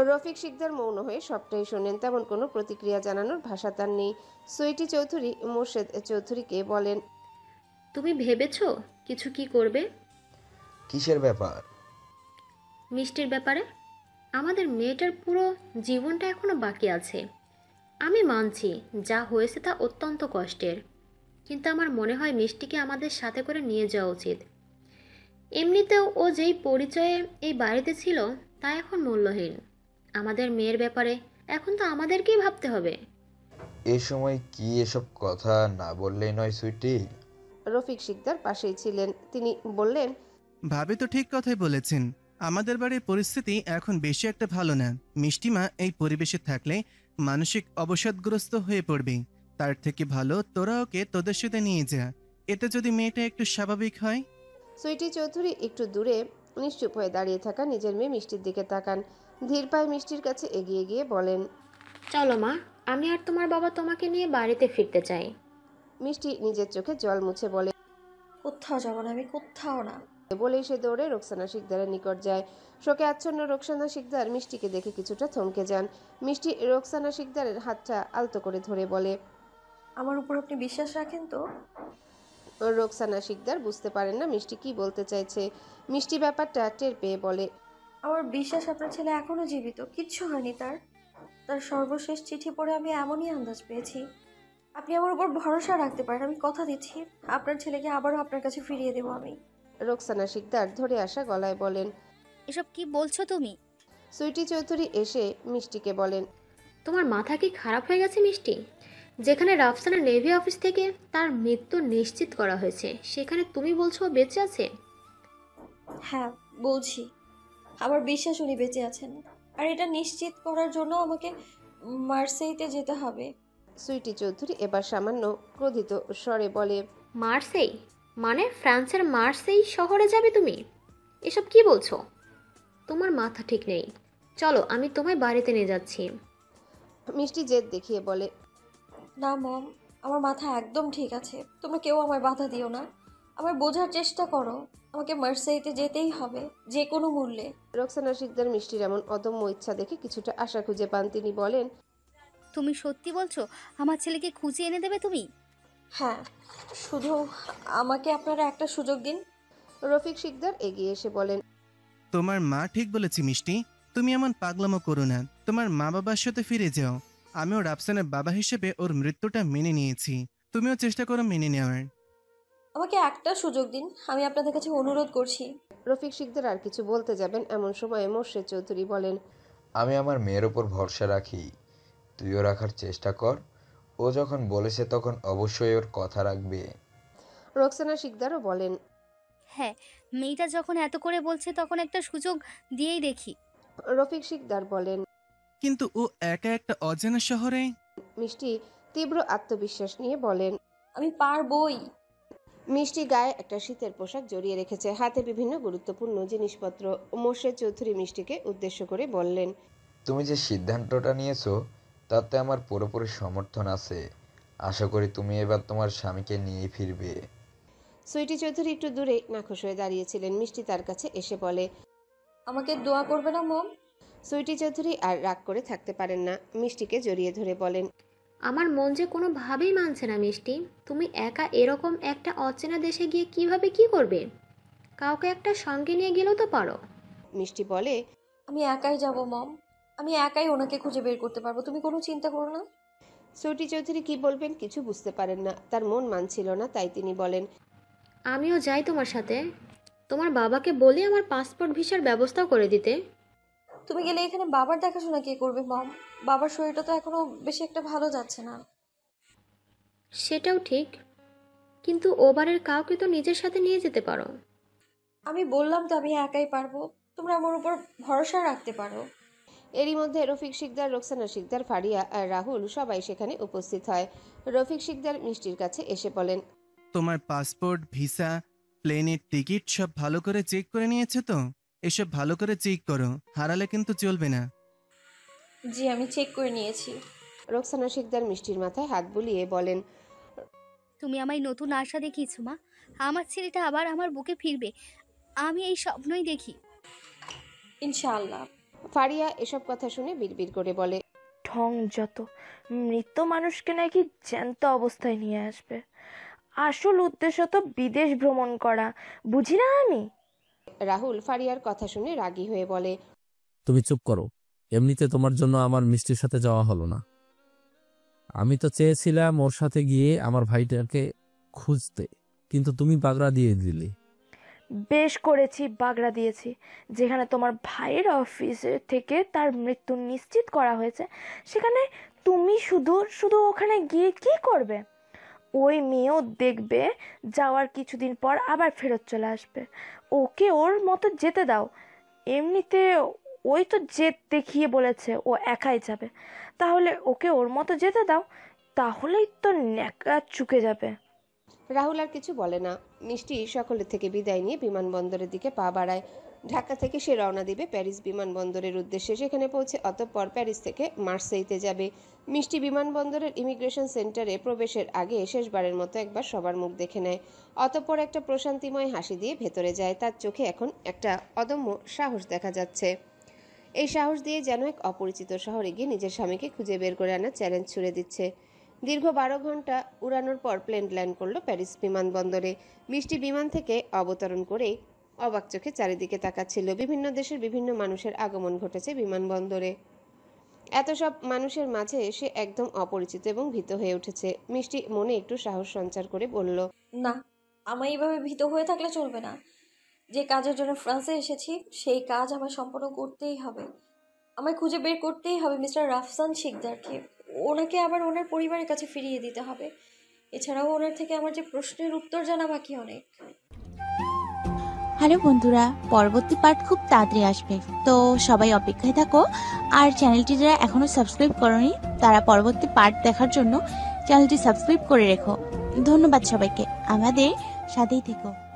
রফিক শিকদার মৌন হয়ে সবটাই শোনেন। তেমন কোনো প্রতিক্রিয়া জানানোর ভাষা তার নেই। সুইটি চৌধুরী মোর্শেদ চৌধুরীকে বলেন, তুমি ভেবেছো কিছু কি করবে? কিসের ব্যাপার? মিষ্টির ব্যাপারে। আমাদের মেয়েটার পুরো জীবনটা এখনো বাকি আছে। আমি মানছি যা হয়েছে তা অত্যন্ত কষ্টের, কিন্তু আমার মনে হয় মিষ্টিকে আমাদের সাথে করে নিয়ে যাওয়া উচিত। এমনিতেও ও যেই পরিচয়ে এই বাড়িতে ছিল তা এখন মূল্যহীন। আমাদের মেয়ের ব্যাপারে এখন তো আমাদেরকেই ভাবতে হবে। এই সময় কি এসব কথা না বললেই নয় সুইটি। রফিক শিকদার পাশেই ছিলেন। তিনি বললেন, ভাবি তো ঠিক কথাই বলেছেন। আমাদের বাড়ির পরিস্থিতি এখন বেশি একটা ভালো না। মিষ্টিমা এই পরিবেশে থাকলে মানসিক অবসাদগ্রস্ত হয়ে পড়বে। তার থেকে ভালো তোরা ওকে তোদের সাথে নিয়ে যা। এতে যদি মেয়েটা একটু স্বাভাবিক হয়। সুইটি চৌধুরী একটু দূরে নিশ্চুপ হয়ে দাঁড়িয়ে থাকা নিজের মেয়ে মিষ্টির দিকে তাকান। ধীর পায়ে মিষ্টির কাছে এগিয়ে গিয়ে বলেন, চলো মা, আমি আর তোমার বাবা তোমাকে নিয়ে বাড়িতে ফিরতে চাই। মিষ্টি নিজের চোখে জল মুছে বলে, কোথাও যাবো না আমি, কোথাও না। বলেই সে দৌড়ে রোকসানা শিকদারের নিকট যায়। শোকে আচ্ছন্ন রোকসানা শিকদার মিষ্টিকে দেখে কিছুটা থমকে যান। মিষ্টি রোকসানা শিকদারের হাতটা আলতো করে ধরে বলে, আমার উপর আপনি বিশ্বাস রাখেন তো? রোকসানা শিকদার বুঝতে পারেন না মিষ্টি কি বলতে চাইছে। মিষ্টি ব্যাপারটা টের পেয়ে বলে, আমার বিশ্বাস আপনার ছেলে এখনো জীবিত, কিচ্ছু হয়নি তার। তার সর্বশেষ চিঠি পড়ে আমি এমনই আন্দাজ পেয়েছি। আপনি আমার উপর ভরসা রাখতে পারেন, আমি কথা দিচ্ছি আপনার ছেলেকে আবারও আপনার কাছে ফিরিয়ে দেবো আমি। রোকসানা শিকদার ধরে আসা গলায় বলেন। এসব কি বলছো তুমি? সুইটি চৌধুরী এসে মিষ্টিকে বলেন। তোমার মাথা কি খারাপ হয়ে গেছে মিষ্টি? যেখানে রাফসানের নেভি অফিস থেকে তার মৃত্যু নিশ্চিত করা হয়েছে, সেখানে তুমি বলছো ও বেঁচে আছে? হ্যাঁ বলছি, আমার বিশ্বাস উনি বেঁচে আছেন, আর এটা নিশ্চিত করার জন্য আমাকে মার্সেইতে যেতে হবে। সুইটি চৌধুরী এবার সামান্য ক্রোধিত স্বরে বলে। মার্সেই? মানে ফ্রান্সের মার্সেই শহরে যাবে তুমি? এসব কি বলছো? তোমার মাথা ঠিক নেই। চলো, আমি তোমায় বাড়িতে নিয়ে যাচ্ছি। মিষ্টি জেদ দেখিয়ে বলে। না মম, আমার মাথা একদম ঠিক আছে, তোমরা কেউ আমায় বাধা দিও না। আমার বোঝার চেষ্টা করো, আমাকে মার্সেইতে যেতেই হবে যে কোনো মূল্যে। রোকসানা শিকদার মিষ্টির এমন অদম্য ইচ্ছা দেখে কিছুটা আশা খুঁজে পান। তিনি বলেন। তুমি সত্যি বলছো আমার ছেলেকে খুঁজে এনে দেবে তুমি? হ্যাঁ, শুধু আমাকে আপনারা একটা সুযোগ দিন। রফিক শিকদার এগিয়ে এসে বলেন। তোমার মা ঠিক বলেছি মিষ্টি, তুমি এমন পাগলামো করো না। তোমার মা বাবার সাথে ফিরে যাও। আমিও রাফসানের বাবা হিসেবে ওর মৃত্যুটা মেনে নিয়েছি, তুমিও চেষ্টা করো মেনে নেওয়ার। আমাকে একটা সুযোগ দিন, আমি আপনাদের কাছে অনুরোধ করছি। রফিক শিকদার আর কিছু বলতে যাবেন এমন সময় মোর্শেদ চৌধুরী বলেন। আমি আমার মেয়ের ওপর ভরসা রাখি, তুইও রাখার চেষ্টা কর। ও যখন বলেছে তখন অবশ্যই ওর কথা রাখবে। রোকসানা শিকদারও বলেন। হ্যাঁ, মেয়েটা যখন এত করে বলছে তখন একটা সুযোগ দিয়েই দেখি। রফিক শিকদার বলেন। কিন্তু ও একা একটা অজানা শহরে। মিষ্টি তীব্র আত্মবিশ্বাস নিয়ে বলেন। আমি পারবই। মিষ্টি গায়ে একটা শীতের পোশাক জড়িয়ে রেখেছে, হাতে বিভিন্ন গুরুত্বপূর্ণ জিনিসপত্র। মোর্শেদ চৌধুরী মিষ্টিকে উদ্দেশ্য করে বললেন। তুমি যে সিদ্ধান্তটা নিয়েছো তাতে আমার পুরোপুরি সমর্থন আছে। আশা করি তুমি এবার তোমার স্বামীকে নিয়ে ফিরবে। সুইটি চৌধুরী একটু দূরে নাখোশ হয়ে দাঁড়িয়েছিলেন। মিষ্টি তার কাছে এসে বলে। আমাকে দোয়া করবে না মম? সুইটি চৌধুরী আর রাগ করে থাকতে পারেন না, মিষ্টিকে জড়িয়ে ধরে বলেন। আমার মন যে কোনোভাবেই মানছে না মিষ্টি। তুমি একা এরকম একটা অচেনা দেশে গিয়ে কিভাবে কি করবে? কাউকে একটা সঙ্গে নিয়ে গেলেও তো পারো। মিষ্টি বলে। আমি একাই যাব মম, আমি একাই ওনাকে খুঁজে বের করতে পারবো, তুমি কোনো চিন্তা করো না। সুইটি চৌধুরী কি বলবেন কিছু বুঝতে পারেন না, তার মন মানছিল না, তাই তিনি বলেন। আমিও যাই তোমার সাথে। তোমার বাবাকে বলি আমার পাসপোর্ট ভিসার ব্যবস্থাও করে দিতে। তুমি গেলে এখানে বাবার দেখাশোনা কে করবে মম? বাবার শরীরটা তো এখনো বেশি একটা ভালো যাচ্ছে না। সেটাও ঠিক, কিন্তু ওবারের কাউকে তো নিজের সাথে নিয়ে যেতে পারো। আমি বললাম তো আমি একাই পারবো, তোমরা আমার উপর ভরসা রাখতে পারো। এরই মধ্যে রফিক শিকদার, রোকসানা শিকদার, ফারিয়া আর রাহুল সবাই সেখানে উপস্থিত হয়। রফিক শিকদার মিষ্টির কাছে এসে বলেন। তোমার পাসপোর্ট, ভিসা, প্লেনের টিকিট সব ভালো করে চেক করে নিয়েছে তো? এসব ভালো করে চেক করো, হারালে কিন্তু চলবে না। জি আমি চেক করে নিয়েছি। রোকসানা শিকদার মিষ্টির মাথায় হাত বুলিয়ে বলেন। তুমি আমায় নতুন আশা দেখিয়েছো মা, আমার ছেলেটা আবার আমার বুকে ফিরবে, আমি এই স্বপ্নই দেখি ইনশাআল্লাহ। ফারিয়া এসব কথা শুনে বিড়বিড় করে বলে। ঢং যত, মৃত মানুষকে নাকি জ্যান্ত অবস্থায় নিয়ে আসবে। আসল উদ্দেশ্য তো বিদেশ ভ্রমণ করা, বুঝি না আমি? রাহুল ফারিয়ার কথা শুনে রাগী হয়ে বলে। তুমি চুপ করো, এমনিতে তোমার জন্য আমার মিষ্টির সাথে যাওয়া হলো না। আমি তো চেয়েছিলাম ওর সাথে গিয়ে আমার ভাইটাকে খুঁজতে, কিন্তু তুমি বাগড়া দিয়ে দিলে। বেশ করেছি, বাগড়া দিয়েছি। যেখানে তোমার ভাইয়ের অফিসে থেকে তার মৃত্যু নিশ্চিত করা হয়েছে, সেখানে তুমি শুধু শুধু ওখানে গিয়ে কি করবে? ওই মেয়েও দেখবে যাওয়ার কিছুদিন পর আবার ফেরত চলে আসবে। ওকে ওর মতো যেতে দাও। এমনিতে ওই তো জেদ দেখিয়ে বলেছে ও একাই যাবে, তাহলে ওকে ওর মতো যেতে দাও, তাহলেই তো ন্যাকা চুকে যাবে। রাহুল আর কিছু বলে না। মিষ্টি সকলের থেকে বিদায় নিয়ে বিমানবন্দরের দিকে পা বাড়ায়। ঢাকা থেকে সে রওনা দিবে প্যারিস বিমানবন্দরের উদ্দেশ্যে। সেখানে পৌঁছে অতঃপর প্যারিস থেকে মার্সেইতে যাবে। মিষ্টি বিমানবন্দরের ইমিগ্রেশন সেন্টারে প্রবেশের আগে শেষবারের মতো একবার সবার মুখ দেখে নেয়। অতঃপর একটা প্রশান্তিময় হাসি দিয়ে ভেতরে যায়। তার চোখে এখন একটা অদম্য সাহস দেখা যাচ্ছে। এই সাহস দিয়ে যেন এক অপরিচিত শহরে গিয়ে নিজের স্বামীকে খুঁজে বের করে আনার চ্যালেঞ্জ ছুড়ে দিচ্ছে। দীর্ঘ 12 ঘন্টা উড়ানোর পর প্লেন ল্যান্ড করলো প্যারিস বিমানবন্দরে। মিষ্টি বিমান থেকে অবতরণ করেই অবাক চোখে চারিদিকে তাকাচ্ছিল। বিভিন্ন দেশের বিভিন্ন মানুষের আগমন ঘটেছে বিমানবন্দরে। এত সব মানুষের মাঝে সে একদম অপরিচিত এবং ভীত হয়ে উঠেছে। মিষ্টি মনে একটু সাহস সঞ্চার করে বলল, না, আমার এইভাবে ভীত হয়ে থাকলে চলবে না। যে কাজের জন্য ফ্রান্সে এসেছি সেই কাজ আমায় সম্পন্ন করতেই হবে। আমায় খুঁজে বের করতেই হবে মিস্টার রাফসান শিকদারকে। ওনাকে আবার ওনার পরিবারের কাছে ফিরিয়ে দিতে হবে। এছাড়াও ওনার থেকে আমার যে প্রশ্নের উত্তর জানা বাকি অনেক। হ্যালো বন্ধুরা, পরবর্তী পার্ট খুব তাড়াতাড়ি আসবে, তো সবাই অপেক্ষায় থাকো। আর চ্যানেলটি যারা এখনো সাবস্ক্রাইব করোনি তারা পরবর্তী পার্ট দেখার জন্য চ্যানেলটি সাবস্ক্রাইব করে রেখো। ধন্যবাদ সবাইকে, আমাদের সাথেই থেকো।